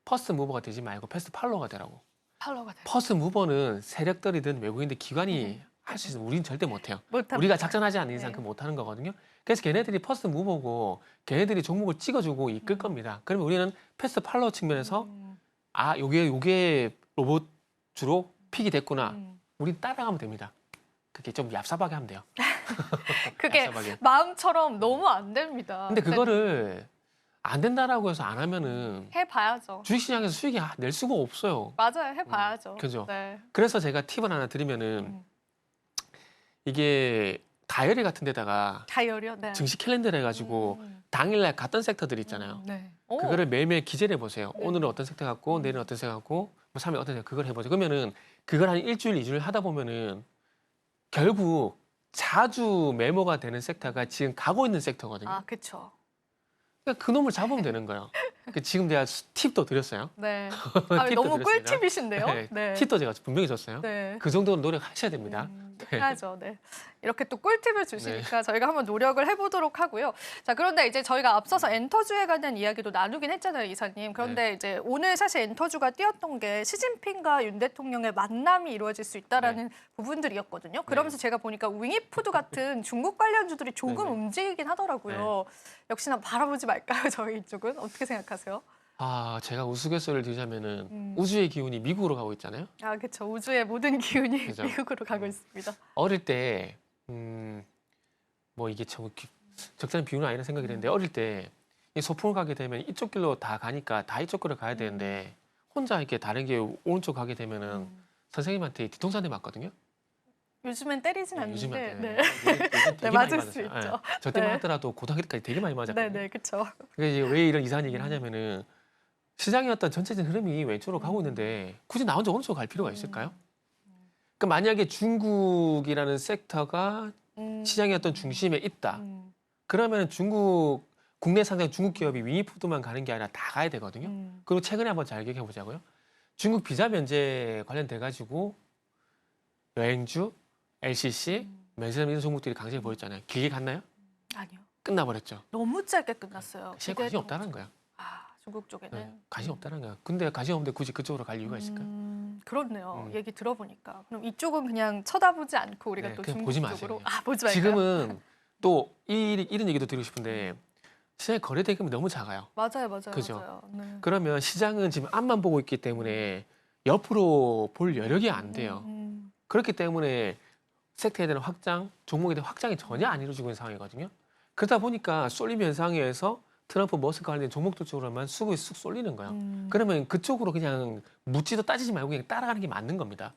퍼스트 무버가 되지 말고 패스트 팔로워가 되라고. 퍼스트 무버는 세력들이든 외국인들 기관이 할 수 있으면 우리는 절대 못해요. 우리가 작전하지 않는 이상 그 못하는 거거든요. 그래서 걔네들이 퍼스트 무버고 걔네들이 종목을 찍어주고 이끌 겁니다. 그러면 우리는 패스트 팔로워 측면에서 아 요게 로봇 주로 픽이 됐구나. 우린 따라가면 됩니다. 그게 좀 얍삽하게 하면 돼요. 그게 얍삽하게. 마음처럼 너무 안 됩니다. 근데 그거를 안 된다라고 해서 안 하면은 해봐야죠. 주식시장에서 수익이 낼 수가 없어요. 맞아요. 해봐야죠. 그죠? 네. 그래서 제가 팁을 하나 드리면은 이게 다이어리 같은 데다가 다이어리요? 네. 증시 캘린더를 해가지고 당일날 갔던 섹터들 있잖아요. 그거를 매일매일 기재를 해보세요. 오늘은 어떤 섹터 갖고 내일은 어떤 섹터 갖고 뭐 3일 어떤 섹터 그걸 해보죠. 그러면은 그걸 한 일주일, 2주일 하다 보면은 결국 자주 메모가 되는 섹터가 지금 가고 있는 섹터거든요. 아, 그렇죠. 그러니까 그 놈을 잡으면 되는 거예요. 지금 제가 팁도 드렸어요. 네. 팁도 너무 드렸습니다. 꿀팁이신데요? 네. 팁도 제가 분명히 줬어요. 네. 그 정도는 노력하셔야 됩니다. 해야죠. 네. 이렇게 또 꿀팁을 주시니까 저희가 한번 노력을 해보도록 하고요. 자, 그런데 이제 저희가 앞서서 엔터주에 관한 이야기도 나누긴 했잖아요, 이사님. 그런데 이제 오늘 사실 엔터주가 뛰었던 게 시진핑과 윤 대통령의 만남이 이루어질 수 있다라는 부분들이었거든요. 그러면서 제가 보니까 윙이푸드 같은 중국 관련주들이 조금 움직이긴 하더라고요. 역시나 바라보지 말까요, 저희 이쪽은? 어떻게 생각하세요? 아, 제가 우스갯소리를 드리자면은 우주의 기운이 미국으로 가고 있잖아요. 아, 그렇죠. 우주의 모든 기운이 그죠? 미국으로 가고 있습니다. 어릴 때, 뭐 이게 적절한 비유는 아니라 생각이 되는데 어릴 때 이 소풍을 가게 되면 이쪽 길로 다 가니까 다 이쪽 길로 가야 되는데 혼자 이렇게 다른 게 오른쪽 가게 되면은 선생님한테 뒤통수 한 대 맞거든요. 요즘엔 때리진 않는데. 요즘은 네. 요즘 되게 많이 맞을 수 맞았어요. 있죠. 저 때만 네. 하더라도 고등학교 때까지 되게 많이 맞았거든요. 네, 그렇죠. 그게 이제 왜 이런 이상한 얘기를 하냐면은 시장의 어떤 전체적인 흐름이 왼쪽으로 가고 있는데 굳이 나 혼자 오른쪽으로 갈 필요가 있을까요? 그러니까 만약에 중국이라는 섹터가 시장의 어떤 중심에 있다. 그러면 국내 상장 중국 기업이 윙이푸드만 가는 게 아니라 다 가야 되거든요. 그리고 최근에 한번 잘 기억해 보자고요. 중국 비자 면제 관련돼 가지고 여행주, LCC, 면세점 이런 종목들이 강세를 보였잖아요. 길게 갔나요? 아니요. 끝나버렸죠. 너무 짧게 끝났어요. 시에 관심 없다는 거야. 아, 중국 쪽에는. 네, 관심 없다는 거야. 근데 관심 없는데 굳이 그쪽으로 갈 이유가 있을까? 그렇네요. 얘기 들어보니까. 그럼 이쪽은 그냥 쳐다보지 않고 우리가 네, 또 그냥 중국 보지 마세요, 쪽으로. 그냥. 아, 보지 말까요? 지금은 또 이런 얘기도 드리고 싶은데 시장의 거래 대금이 너무 작아요. 맞아요. 그죠? 맞아요. 네. 그러면 시장은 지금 앞만 보고 있기 때문에 옆으로 볼 여력이 안 돼요. 그렇기 때문에 섹터에 대한 확장, 종목에 대한 확장이 전혀 안 이루어지고 있는 상황이거든요. 그러다 보니까 쏠림 현상에서 트럼프 머스크 관련된 종목들 쪽으로만 수급이 쑥 쏠리는 거예요. 그러면 그쪽으로 그냥 묻지도 따지지 말고 그냥 따라가는 게 맞는 겁니다.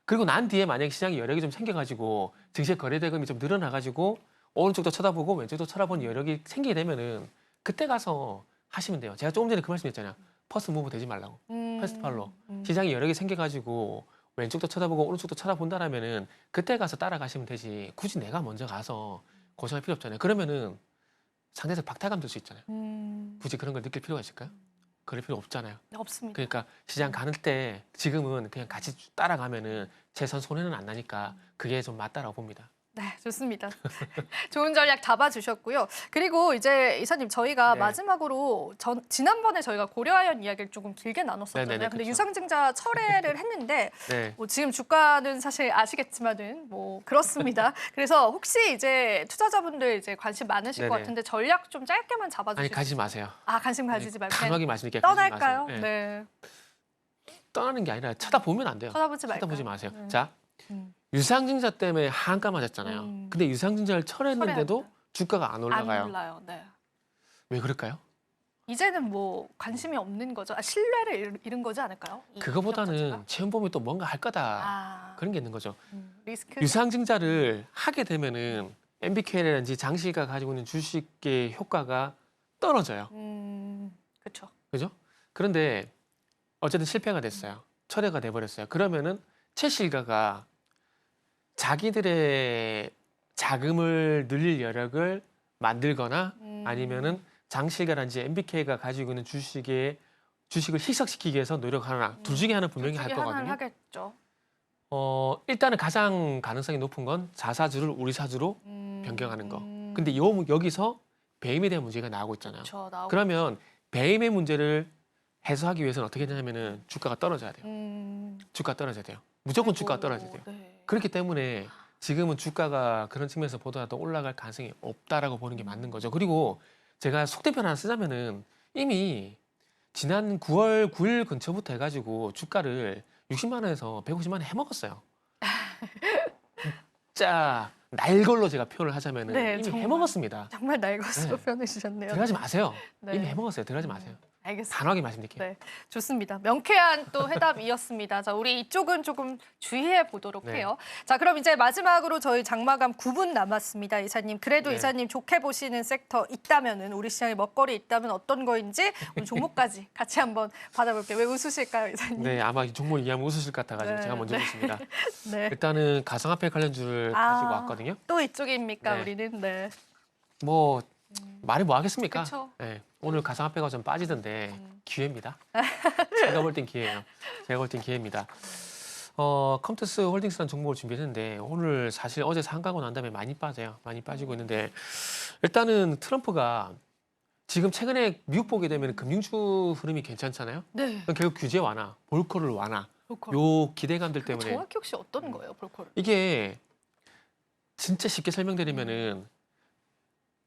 그리고 난 뒤에 만약에 시장이 여력이 좀 생겨가지고 증시 거래 대금이 좀 늘어나가지고 오른쪽도 쳐다보고 왼쪽도 쳐다보는 여력이 생기게 되면은 그때 가서 하시면 돼요. 제가 조금 전에 그 말씀했잖아요. 퍼스트 무브 되지 말라고. 퍼스트 팔로. 시장이 여력이 생겨가지고 왼쪽도 쳐다보고 오른쪽도 쳐다본다라면은 그때 가서 따라가시면 되지. 굳이 내가 먼저 가서 고생할 필요 없잖아요. 그러면은 상대에서 박탈감 들 수 있잖아요. 굳이 그런 걸 느낄 필요가 있을까요? 그럴 필요 없잖아요. 없습니다. 그러니까 시장 가는 때 지금은 그냥 같이 따라가면은 재선 손해는 안 나니까 그게 좀 맞다라고 봅니다. 네, 좋습니다. 좋은 전략 잡아주셨고요. 그리고 이제 이사님 저희가 네. 마지막으로 지난번에 저희가 고려아연 이야기를 조금 길게 나눴었잖아요. 네네네, 근데 그쵸. 유상증자 철회를 했는데 네. 뭐 지금 주가는 사실 아시겠지만은 뭐 그렇습니다. 그래서 혹시 이제 투자자분들 이제 관심 많으실 것 네네. 같은데 전략 좀 짧게만 아니 잡아주시죠. 가지 마세요. 관심 가지지 말고 그냥 단호하게 말씀드릴게요. 가지 떠날까요? 마세요. 네. 떠나는 게 아니라 쳐다보면 안 돼요. 쳐다보지 말까요? 쳐다보지 마세요. 네. 자, 음. 유상증자 때문에 한가 맞았잖아요. 근데 유상증자를 철회했는데도 철회합니다. 주가가 안 올라가요. 안 올라요. 네. 왜 그럴까요? 이제는 뭐 관심이 없는 거죠. 신뢰를 잃은 거지 않을까요? 이 기업 그거보다는 자체가? 채용범위 또 뭔가 할 거다. 그런 게 있는 거죠. 리스크. 유상증자를 하게 되면은 MBK라든지 장시가 가지고 있는 주식의 효과가 떨어져요. 그렇죠. 그죠? 그런데 어쨌든 실패가 됐어요. 철회가 돼버렸어요. 그러면은 최실가가 자기들의 자금을 늘릴 여력을 만들거나 아니면은 장실가라든지 MBK가 가지고 있는 주식을 희석시키기 위해서 노력하나 둘 중에 하나 분명히 할 하나는 거거든요. 하겠죠. 일단은 가장 가능성이 높은 건 자사주를 우리 사주로 변경하는 거. 근데 여기서 배임에 대한 문제가 나오고 있잖아요. 그렇죠. 나오고. 그러면 배임의 문제를 해소하기 위해서는 어떻게 되냐면은 주가가 떨어져야 돼요. 주가 떨어져야 돼요. 무조건 주가가 떨어져야 돼요. 네. 그렇기 때문에 지금은 주가가 그런 측면에서 보더라도 올라갈 가능성이 없다라고 보는 게 맞는 거죠. 그리고 제가 속대표 하나 쓰자면은 이미 지난 9월 9일 근처부터 해가지고 주가를 60만 원에서 150만 원 해먹었어요. 진짜 날걸로 제가 표현을 하자면은 네, 이미 정말. 해먹었습니다. 정말 날것으로 네. 표현해 주셨네요. 들어가지 마세요. 네. 이미 해먹었어요. 들어가지 마세요. 알겠습니다. 단호하게 말씀드릴게요. 네, 좋습니다. 명쾌한 또 해답이었습니다. 자, 우리 이쪽은 조금 주의해 보도록 네. 해요. 자, 그럼 이제 마지막으로 저희 장마감 9분 남았습니다, 이사님. 그래도 네. 이사님 좋게 보시는 섹터 있다면은 우리 시장에 먹거리 있다면 어떤 거인지 오늘 종목까지 같이 한번 받아볼게요. 왜 웃으실까요, 이사님? 네, 아마 이 종목 얘기하면 웃으실 것 같아가지고 네, 제가 먼저 네. 보겠습니다. 네. 일단은 가상화폐 관련주를 가지고 왔거든요. 또 이쪽입니까, 네. 우리는? 네. 뭐 말이 뭐 하겠습니까? 그쵸. 네, 오늘 가상화폐가 좀 빠지던데 기회입니다. 제가 볼 땐 기회예요. 제가 볼 땐 기회입니다. 컴투스 홀딩스라는 종목을 준비했는데 오늘 사실 어제 상가고 난 다음에 많이 빠져요. 많이 빠지고 있는데 일단은 트럼프가 지금 최근에 미국 보게 되면 금융주 흐름이 괜찮잖아요. 네. 그럼 결국 규제 완화, 볼커를 완화, 볼콜. 요 기대감들 때문에 정확히 혹시 어떤 거예요, 볼콜? 이게 진짜 쉽게 설명드리면은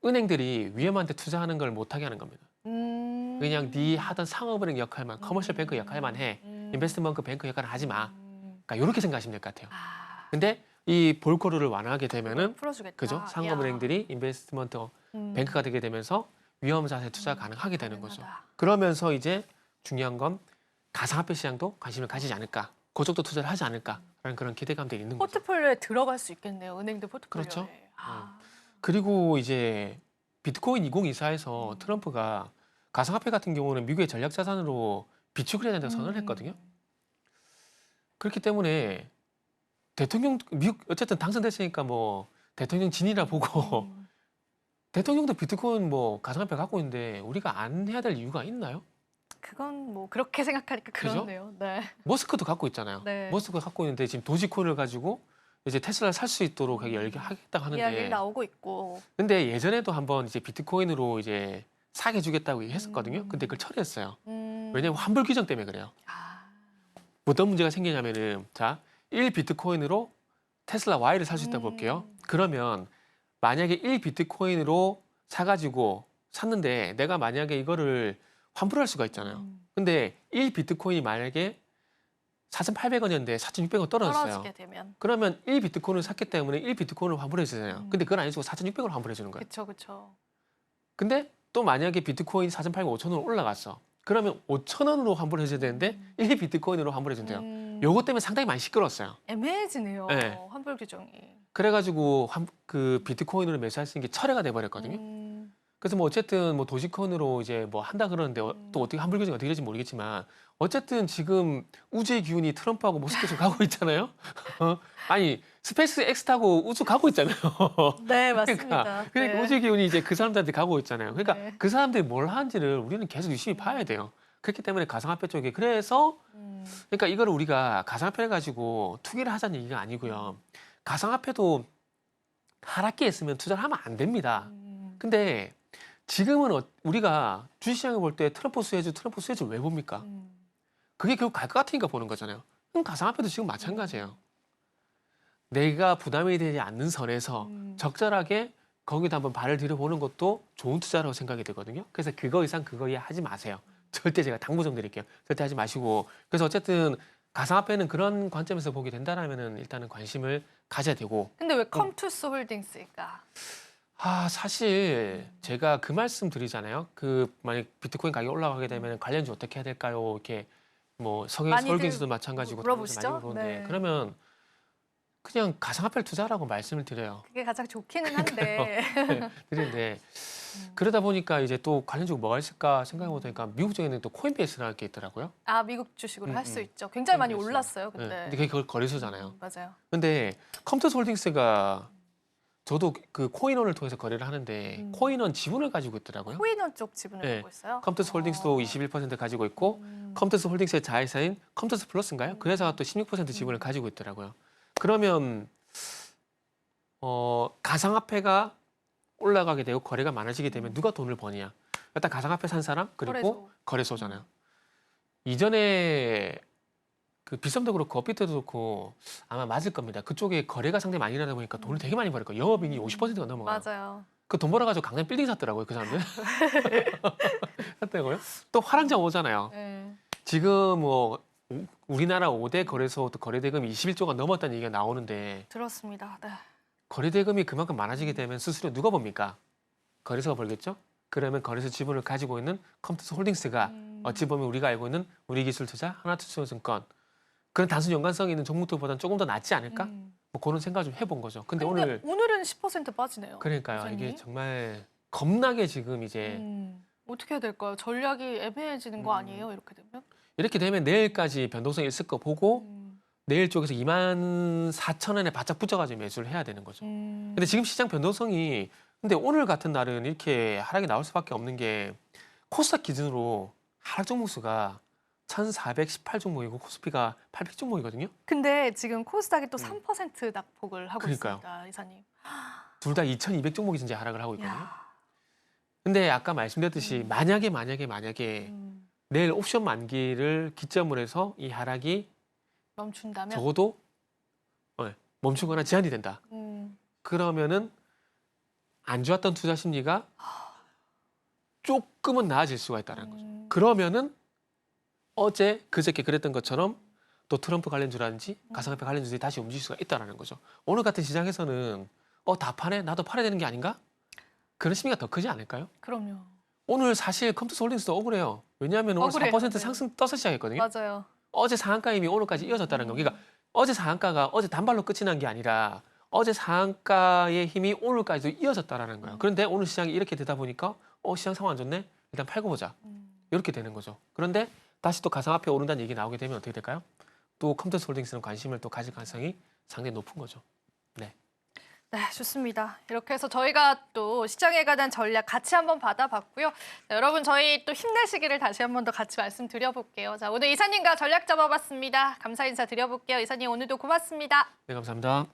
은행들이 위험한데 투자하는 걸 못하게 하는 겁니다. 그냥 네 하던 상업은행 역할만, 커머셜 뱅크 역할만 해. 인베스트먼트 뱅크 역할은 하지 마. 그러니까 이렇게 생각하시면 될 것 같아요. 근데 이 볼코르를 완화하게 되면은 풀어주겠다. 그죠? 상업은행들이 인베스트먼트 뱅크가 되게 되면서 위험 자세 투자 가능하게 되는 거죠. 그러면서 이제 중요한 건 가상화폐 시장도 관심을 가지지 않을까. 그쪽도 투자를 하지 않을까라는 그런 기대감들이 있는 거죠. 포트폴리오에 들어갈 수 있겠네요. 은행들 포트폴리오에. 그렇죠. 그리고 이제 비트코인 2024에서 트럼프가 가상화폐 같은 경우는 미국의 전략 자산으로 비축을 해야 된다고 선언을 했거든요. 그렇기 때문에 미국 어쨌든 당선됐으니까 뭐 대통령 진이라 보고 대통령도 비트코인 뭐 가상화폐 갖고 있는데 우리가 안 해야 될 이유가 있나요? 그건 뭐 그렇게 생각하니까 그죠? 그렇네요. 네. 머스크도 갖고 있잖아요. 네. 머스크가 갖고 있는데 지금 도지코인을 가지고 이제 테슬라를 살 수 있도록 하겠다고 이야기 하는데 나오고 있고. 근데 예전에도 한번 이제 비트코인으로 이제 사게 주겠다고 했었거든요. 근데 그걸 철회했어요. 왜냐면 환불 규정 때문에 그래요. 어떤 문제가 생기냐면은 자, 1비트코인으로 테슬라 Y를 살 수 있다고 볼게요. 그러면 만약에 1비트코인으로 사가지고 샀는데 내가 만약에 이거를 환불할 수가 있잖아요. 근데 1비트코인이 만약에 4,800원이었는데 4,600원 떨어졌어요. 떨어지게 되면. 그러면 1비트코인을 샀기 때문에 1비트코인을 환불해 주잖아요. 근데 그건 아니고 4,600원을 환불해 주는 거예요. 그렇죠, 그렇죠. 근데 또 만약에 비트코인 4,800원, 5,000원 올라갔어. 그러면 5,000원으로 환불을 해줘야 되는데 1 비트코인으로 환불해 준대요. 요것 때문에 상당히 많이 시끄러웠어요. 애매해지네요. 네. 환불 규정이. 그래가지고 그 비트코인으로 매수할 수 있는 게 철회가 돼버렸거든요. 그래서 뭐 어쨌든 뭐 도지코인으로 이제 뭐 한다 그러는데 또 어떻게 환불 규정이 어떻게 될지 모르겠지만 어쨌든 지금 우주의 기운이 트럼프하고 모스크에서 가고 있잖아요. 아니 스페이스 X 타고 우주 가고 있잖아요. 네, 맞습니다. 그러니까 네. 우주의 기운이 이제 그 사람들한테 가고 있잖아요. 그러니까 네. 그 사람들이 뭘 하는지를 우리는 계속 유심히 봐야 돼요. 그렇기 때문에 가상화폐 쪽에 그래서 그러니까 이거를 우리가 가상화폐를 가지고 투기를 하자는 얘기가 아니고요. 가상화폐도 하락기에 있으면 투자를 하면 안 됩니다. 근데 지금은 우리가 주식시장을 볼 때 트럼프 수혜주 왜 봅니까? 그게 결국 갈 것 같으니까 보는 거잖아요. 그럼 가상화폐도 지금 마찬가지예요. 내가 부담이 되지 않는 선에서 적절하게 거기다 한번 발을 들여보는 것도 좋은 투자라고 생각이 되거든요. 그래서 그거 이상 그거 이하 하지 마세요. 절대 제가 당부좀 드릴게요. 절대 하지 마시고. 그래서 어쨌든 가상화폐는 그런 관점에서 보게 된다라면은 일단은 관심을 가져야 되고. 근데 왜 컴투스 홀딩스일까? 사실 제가 그 말씀 드리잖아요. 그 만약 비트코인 가격이 올라가게 되면 관련주 어떻게 해야 될까요? 이렇게 뭐 많이들 서울경제도 마찬가지고 물어보시죠? 많이 물어보는데 네. 그러면 그냥 가상화폐를 투자라고 말씀을 드려요. 그게 가장 좋기는 한데. 드리는데 그러다 보니까 이제 또 관련주가 뭐가 있을까 생각해 보니까 미국 쪽에는 또 코인베이스라는 게 있더라고요. 아, 미국 주식으로 할 수 있죠. 굉장히 많이 코인베이스. 올랐어요, 네. 그때. 근데 그게 그걸 거래소잖아요. 맞아요. 근데 컴퓨터 홀딩스가 저도 그 코인원을 통해서 거래를 하는데 코인원 지분을 가지고 있더라고요. 코인원 쪽 지분을 네. 갖고 있어요? 컴퓨터 홀딩스도 21% 가지고 있고 컴퓨터 홀딩스의 자회사인 컴퓨터 플러스인가요? 그 회사가 또 16% 지분을 가지고 있더라고요. 그러면 가상화폐가 올라가게 되고 거래가 많아지게 되면 누가 돈을 버냐? 일단 가상화폐 산 사람 그리고 거래소잖아요. 이전에 그 비썸도 그렇고 업비트도 그렇고 아마 맞을 겁니다. 그쪽에 거래가 상당히 많이 일어나다 보니까 돈을 되게 많이 벌을 거예요. 영업이익이 50%가 넘어가요. 맞아요. 그 돈 벌어가지고 강남 빌딩 샀더라고요. 그 사람들. 샀다고요? 또 화랑장 오잖아요. 네. 지금 뭐 우리나라 5대 거래소 거래대금이 21조가 넘었다는 얘기가 나오는데 들었습니다. 네. 거래대금이 그만큼 많아지게 되면 수수료 누가 봅니까? 거래소가 벌겠죠? 그러면 거래소 지분을 가지고 있는 컴퓨터 홀딩스가 어찌 보면 우리가 알고 있는 우리기술투자, 하나투자증권 그런 단순 연관성이 있는 종목들보다는 조금 더 낫지 않을까? 뭐 그런 생각 좀 해본 거죠. 근데 오늘은 10% 빠지네요. 그러니까요. 선생님. 이게 정말 겁나게 지금 이제 어떻게 해야 될까요? 전략이 애매해지는 거 아니에요? 이렇게 되면? 이렇게 되면 내일까지 변동성이 있을 거 보고 내일 쪽에서 24,000원에 바짝 붙여가지고 매수를 해야 되는 거죠. 근데 지금 시장 변동성이 근데 오늘 같은 날은 이렇게 하락이 나올 수밖에 없는 게 코스닥 기준으로 하락 종목 수가 1,418 종목이고 코스피가 800 종목이거든요. 근데 지금 코스닥이 또 3% 낙폭을 하고 그러니까요. 있습니다, 이사님. 둘 다 2,200 종목이 진짜 하락을 하고 있거든요. 야. 근데 아까 말씀드렸듯이 만약에 내일 옵션 만기를 기점으로 해서 이 하락이 멈춘다면? 적어도 멈추거나 제한이 된다. 그러면은 안 좋았던 투자 심리가 조금은 나아질 수가 있다는 거죠. 그러면은 그저께 그랬던 것처럼 또 트럼프 관련주라든지 가상화폐 관련주들이 다시 움직일 수가 있다는 거죠. 오늘 같은 시장에서는 다 파네? 나도 팔아야 되는 게 아닌가? 그런 심리가 더 크지 않을까요? 그럼요. 오늘 사실 컴퓨터 홀딩스도 억울해요. 왜냐하면 오늘 억울해요. 4% 네. 상승 떠서 시작했거든요. 맞아요. 어제 상한가 이미 오늘까지 이어졌다는 거. 그러니까 어제 상한가가 어제 단발로 끝이 난 게 아니라 어제 상한가의 힘이 오늘까지도 이어졌다라는 거예요. 그런데 오늘 시장이 이렇게 되다 보니까 시장 상황 안 좋네? 일단 팔고 보자. 이렇게 되는 거죠. 그런데 다시 또 가상화폐 오른다는 얘기 나오게 되면 어떻게 될까요? 또 컴퓨터 홀딩스는 관심을 또 가질 가능성이 상당히 높은 거죠. 네. 네, 좋습니다. 이렇게 해서 저희가 또 시장에 관한 전략 같이 한번 받아봤고요. 자, 여러분 저희 또 힘내시기를 다시 한번 더 같이 말씀드려볼게요. 자, 오늘 이사님과 전략 잡아봤습니다. 감사 인사 드려볼게요. 이사님 오늘도 고맙습니다. 네, 감사합니다.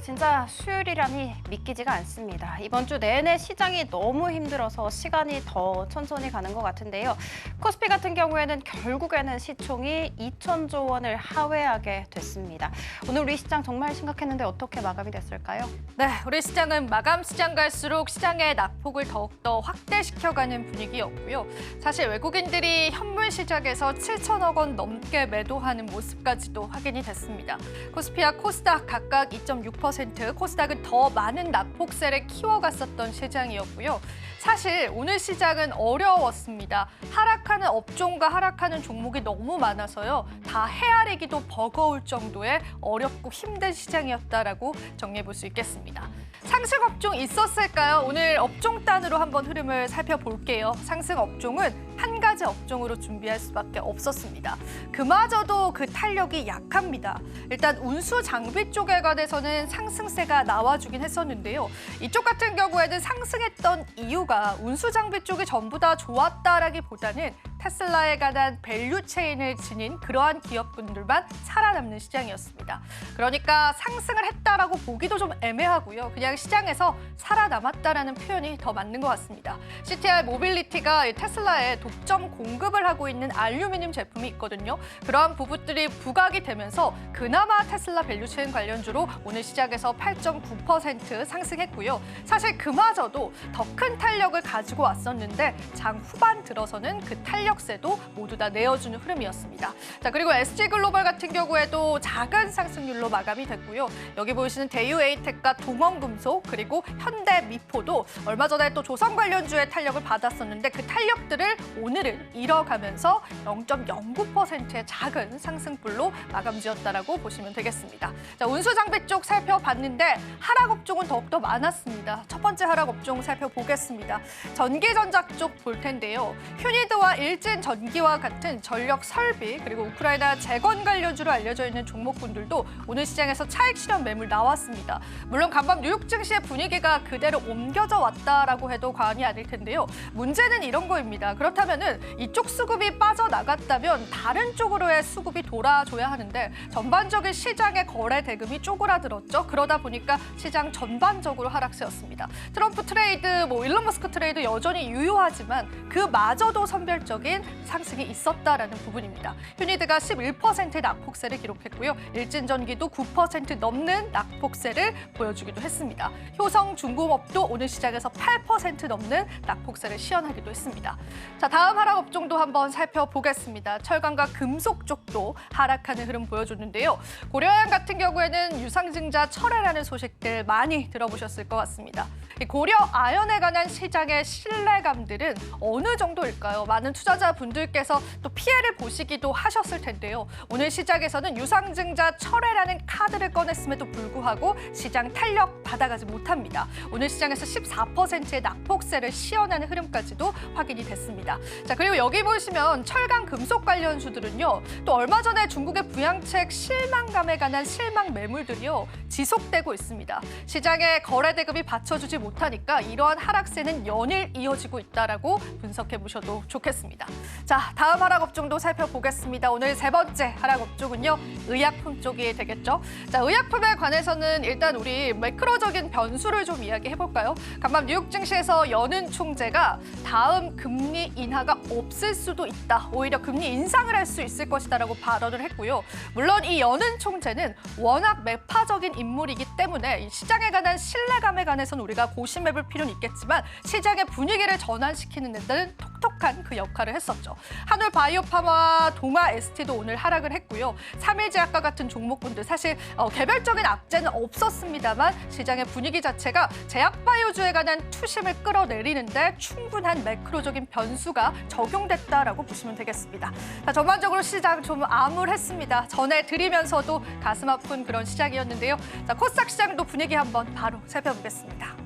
진짜 수요일이라니 믿기지가 않습니다. 이번 주 내내 시장이 너무 힘들어서 시간이 더 천천히 가는 것 같은데요. 코스피 같은 경우에는 결국에는 시총이 2천조 원을 하회하게 됐습니다. 오늘 우리 시장 정말 심각했는데 어떻게 마감이 됐을까요? 네, 우리 시장은 마감 시장 갈수록 시장의 낙폭을 더욱더 확대시켜가는 분위기였고요. 사실 외국인들이 현물 시장에서 7천억 원 넘게 매도하는 모습까지도 확인이 됐습니다. 코스피와 코스닥 각각 2.6%, 코스닥은 더 많은 낙폭세를 키워갔었던 시장이었고요. 사실 오늘 시장은 어려웠습니다. 하락하는 업종과 하락하는 종목이 너무 많아서요. 다 헤아리기도 버거울 정도의 어렵고 힘든 시장이었다라고 정리해 볼 수 있겠습니다. 상승 업종 있었을까요? 오늘 업종 단으로 한번 흐름을 살펴볼게요. 상승 업종은 한 가지 업종으로 준비할 수밖에 없었습니다. 그마저도 그 탄력이 약합니다. 일단 운수 장비 쪽에 관해서는 상승세가 나와주긴 했었는데요. 이쪽 같은 경우에는 상승했던 이유가 운수 장비 쪽이 전부 다 좋았다라기보다는 테슬라에 관한 밸류 체인을 지닌 그러한 기업군들만 살아남는 시장이었습니다. 그러니까 상승을 했다라고 보기도 좀 애매하고요. 그냥 시장에서 살아남았다라는 표현이 더 맞는 것 같습니다. CTR 모빌리티가 테슬라에 독점 공급을 하고 있는 알루미늄 제품이 있거든요. 그러한 부분들이 부각이 되면서 그나마 테슬라 밸류 체인 관련주로 오늘 시장에서 8.9% 상승했고요. 사실 그마저도 더 큰 탄력을 가지고 왔었는데 장 후반 들어서는 그 탄력세도 모두 다 내어주는 흐름이었습니다. 자, 그리고 SG글로벌 같은 경우에도 작은 상승률로 마감이 됐고요. 여기 보이시는 대유에이텍과 동원금속 그리고 현대미포도 얼마 전에 또 조선 관련주의 탄력을 받았었는데 그 탄력들을 오늘은 잃어가면서 0.09%의 작은 상승불로 마감지었다라고 보시면 되겠습니다. 자, 운수장비 쪽 살펴봤는데 하락 업종은 더욱더 많았습니다. 첫 번째 하락 업종 살펴보겠습니다. 전기전자 쪽 볼 텐데요. 휴니드와 일진전기와 같은 전력 설비 그리고 우크라이나 재건 관련주로 알려져 있는 종목군들도 오늘 시장에서 차익 실현 매물 나왔습니다. 물론 간밤 뉴욕 증시의 분위기가 그대로 옮겨져 왔다라고 해도 과언이 아닐 텐데요. 문제는 이런 거입니다. 그렇다면은 이쪽 수급이 빠져나갔다면 다른 쪽으로의 수급이 돌아줘야 하는데 전반적인 시장의 거래 대금이 쪼그라들었죠. 그러다 보니까 시장 전반적으로 하락세였습니다. 트럼프 트레이드, 일론 머스크 트레이드 여전히 유효하지만 그마저도 선별적인 상승이 있었다라는 부분입니다. 휴니드가 11%의 낙폭세를 기록했고요. 일진전기도 9% 넘는 낙폭세를 보여주기도 했습니다. 효성중공업도 오늘 시장에서 8% 넘는 낙폭세를 시현하기도 했습니다. 자, 다음 하락 업종도 한번 살펴보겠습니다. 철강과 금속 쪽도 하락하는 흐름 보여줬는데요. 고려아연 같은 경우에는 유상증자 철회라는 소식들 많이 들어보셨을 것 같습니다. 고려아연에 관한 시장의 신뢰감들은 어느 정도일까요? 많은 투자자분들께서 또 피해를 보시기도 하셨을 텐데요. 오늘 시장에서는 유상증자 철회라는 카드를 꺼냈음에도 불구하고 시장 탄력 받아가지 못합니다. 오늘 시장에서 14%의 낙폭세를 시현하는 흐름까지도 확인이 됐습니다. 자, 그리고 여기 보시면 철강 금속 관련주들은요. 또 얼마 전에 중국의 부양책 실망감에 관한 실망 매물들이요. 지속되고 있습니다. 시장의 거래 대금이 받쳐주지 못하니까 이러한 하락세는 연일 이어지고 있다라고 분석해 보셔도 좋겠습니다. 자, 다음 하락 업종도 살펴보겠습니다. 오늘 세 번째 하락 업종은요. 의약품 쪽이 되겠죠. 자, 의약품에 관해서는 일단 우리 매크로적인 변수를 좀 이야기해 볼까요? 간밤 뉴욕 증시에서 여는 총재가 다음 금리 인하가 없을 수도 있다. 오히려 금리 인상을 할 수 있을 것이다라고 발언을 했고요. 물론 이 여는 총재는 워낙 매파적인 인물이기 때문에 이 시장에 관한 신뢰감에 관해서는 우리가 고심해 볼 필요는 있겠지만 시장의 분위기를 전환시키는 데는 톡톡한 그 역할을 했었죠. 한울바이오파마와 동아ST도 오늘 하락을 했고요. 삼일제약과 같은 종목군들 사실 개별적인 악재는 없었습니다만 시장의 분위기 자체가 제약바이오주에 관한 투심을 끌어내리는데 충분한 매크로적인 변수가 적용됐다라고 보시면 되겠습니다. 자, 전반적으로 시장 좀 암울했습니다. 전해드리면서도 가슴 아픈 그런 시장이었는데요. 자, 코스닥 시장도 분위기 한번 바로 살펴보겠습니다.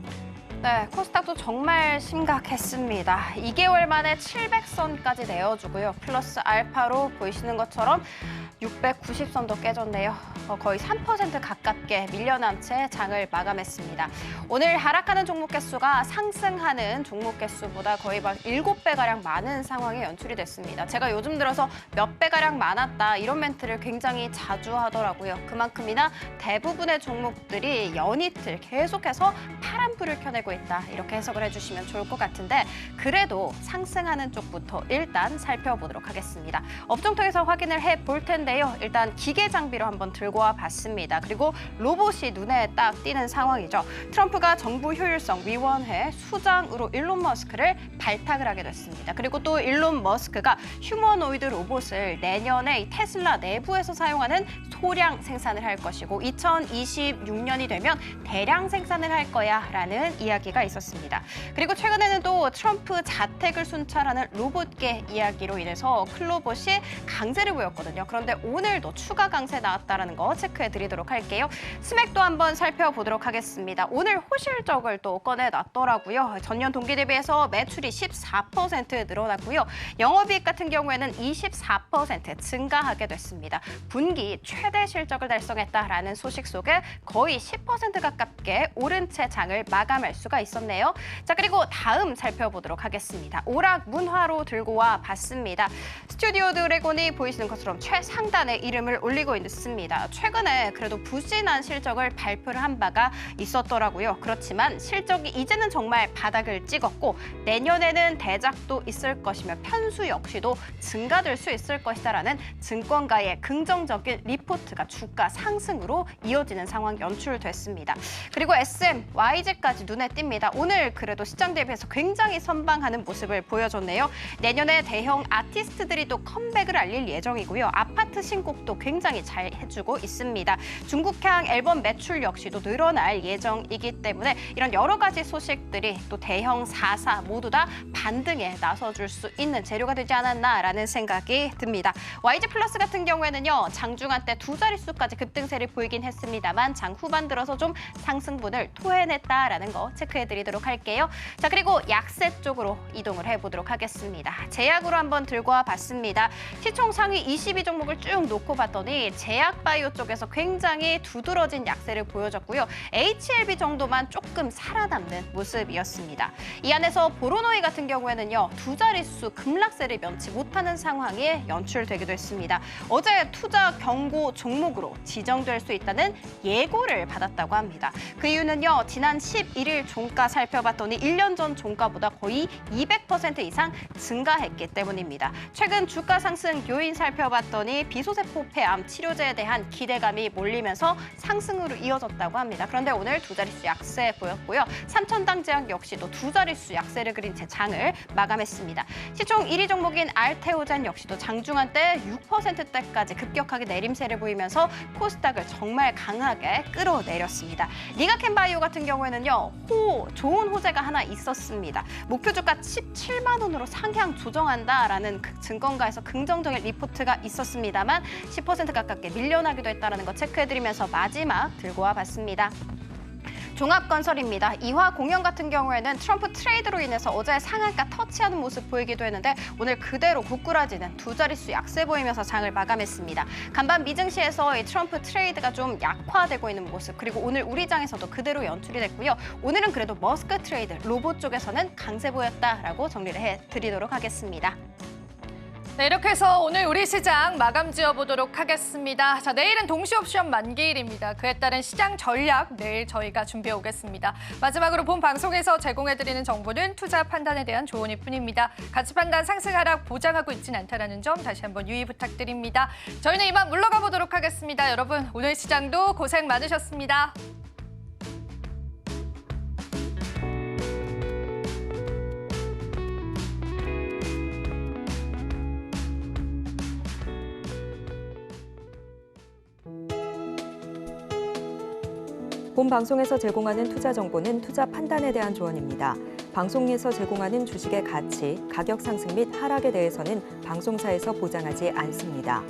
네, 코스닥도 정말 심각했습니다. 2개월 만에 700선까지 내어주고요. 플러스 알파로 보이시는 것처럼 690선도 깨졌네요. 거의 3% 가깝게 밀려난 채 장을 마감했습니다. 오늘 하락하는 종목 개수가 상승하는 종목 개수보다 거의 7배가량 많은 상황이 연출이 됐습니다. 제가 요즘 들어서 몇 배가량 많았다 이런 멘트를 굉장히 자주 하더라고요. 그만큼이나 대부분의 종목들이 연이틀 계속해서 파란불을 켜내고 있다. 이렇게 해석을 해주시면 좋을 것 같은데 그래도 상승하는 쪽부터 일단 살펴보도록 하겠습니다. 업종 통해서 확인을 해볼 텐데요. 일단 기계 장비로 한번 들고 와봤습니다. 그리고 로봇이 눈에 딱 띄는 상황이죠. 트럼프가 정부 효율성 위원회 수장으로 일론 머스크를 발탁을 하게 됐습니다. 그리고 또 일론 머스크가 휴머노이드 로봇을 내년에 이 테슬라 내부에서 사용하는 소량 생산을 할 것이고 2026년이 되면 대량 생산을 할 거야라는 이야기가 있었습니다. 그리고 최근에는 또 트럼프 자택을 순찰하는 로봇계 이야기로 인해서 클로봇이 강세를 보였거든요. 그런데 오늘도 추가 강세 나왔다는 거 체크해드리도록 할게요. 스맥도 한번 살펴보도록 하겠습니다. 오늘 호실적을 또 꺼내놨더라고요. 전년 동기 대비해서 매출이 14% 늘어났고요. 영업이익 같은 경우에는 24% 증가하게 됐습니다. 분기 최대 실적을 달성했다라는 소식 속에 거의 10% 가깝게 오른 채 장을 마감할 수가 있었네요. 자, 그리고 다음 살펴보도록 하겠습니다. 오락 문화로 들고 와 봤습니다. 스튜디오 드래곤이 보이시는 것처럼 최상단에 이름을 올리고 있습니다. 최근에 그래도 부진한 실적을 발표를 한 바가 있었더라고요. 그렇지만 실적이 이제는 정말 바닥을 찍었고 내년에는 대작도 있을 것이며 편수 역시도 증가될 수 있을 것이다라는 증권가의 긍정적인 리포트가 주가 상승으로 이어지는 상황 연출됐습니다. 그리고 SM, YG까지 눈에 띕니다. 오늘 그래도 시장 대비해서 굉장히 선방하는 모습을 보여줬네요. 내년에 대형 아티스트들이 또 컴백을 알릴 예정이고요. 아파트 신곡도 굉장히 잘 해주고 있습니다. 중국향 앨범 매출 역시도 늘어날 예정이기 때문에 이런 여러 가지 소식들이 또 대형 4사 모두 다 반등에 나서줄 수 있는 재료가 되지 않았나라는 생각이 듭니다. YG 플러스 같은 경우에는요. 장중한 때 두 자릿수까지 급등세를 보이긴 했습니다만 장 후반 들어서 좀 상승분을 토해냈다라는 거 체크해드리도록 할게요. 자, 그리고 약세 쪽으로 이동을 해보도록 하겠습니다. 제약으로 한번 들고 와봤습니다. 시총 상위 22종목을 쭉 놓고 봤더니 제약바이오 쪽에서 굉장히 두드러진 약세를 보여줬고요. HLB 정도만 조금 살아남는 모습이었습니다. 이 안에서 보로노이 같은 경우에는요. 두 자릿수 급락세를 면치 못하는 상황이 연출되기도 했습니다. 어제 투자 경고 종목으로 지정될 수 있다는 예고를 받았다고 합니다. 그 이유는요. 지난 11일 종가 살펴봤더니 1년 전 종가보다 거의 200% 이상 증가했기 때문입니다. 최근 주가 상승 요인 살펴봤더니 비소세포 폐암 치료제에 대한 기대감이 몰리면서 상승으로 이어졌다고 합니다. 그런데 오늘 두 자릿수 약세 보였고요. 삼천당 제약 역시도 두 자릿수 약세를 그린 채 장을 마감했습니다. 시총 1위 종목인 알테오젠 역시도 장중한 때 6%대까지 급격하게 내림세를 보이면서 코스닥을 정말 강하게 끌어내렸습니다. 니가캔바이오 같은 경우에는요. 좋은 호재가 하나 있었습니다. 목표 주가 17만 원으로 상향 조정한다라는 증권가에서 긍정적인 리포트가 있었습니다만 10% 가깝게 밀려나기도 했다는 거 체크해드리면서 마지막 들고 와봤습니다. 종합건설입니다. 이화공영 같은 경우에는 트럼프 트레이드로 인해서 어제 상한가 터치하는 모습 보이기도 했는데 오늘 그대로 고꾸라지는 두 자릿수 약세 보이면서 장을 마감했습니다. 간밤 미증시에서 이 트럼프 트레이드가 좀 약화되고 있는 모습 그리고 오늘 우리 장에서도 그대로 연출이 됐고요. 오늘은 그래도 머스크 트레이드, 로봇 쪽에서는 강세 보였다라고 정리를 해드리도록 하겠습니다. 네, 이렇게 해서 오늘 우리 시장 마감 지어보도록 하겠습니다. 자, 내일은 동시옵션 만기일입니다. 그에 따른 시장 전략 내일 저희가 준비해 오겠습니다. 마지막으로 본 방송에서 제공해드리는 정보는 투자 판단에 대한 조언일 뿐입니다. 가치 판단 상승 하락 보장하고 있지는 않다는 점 다시 한번 유의 부탁드립니다. 저희는 이만 물러가 보도록 하겠습니다. 여러분, 오늘 시장도 고생 많으셨습니다. 본 방송에서 제공하는 투자 정보는 투자 판단에 대한 조언입니다. 방송에서 제공하는 주식의 가치, 가격 상승 및 하락에 대해서는 방송사에서 보장하지 않습니다.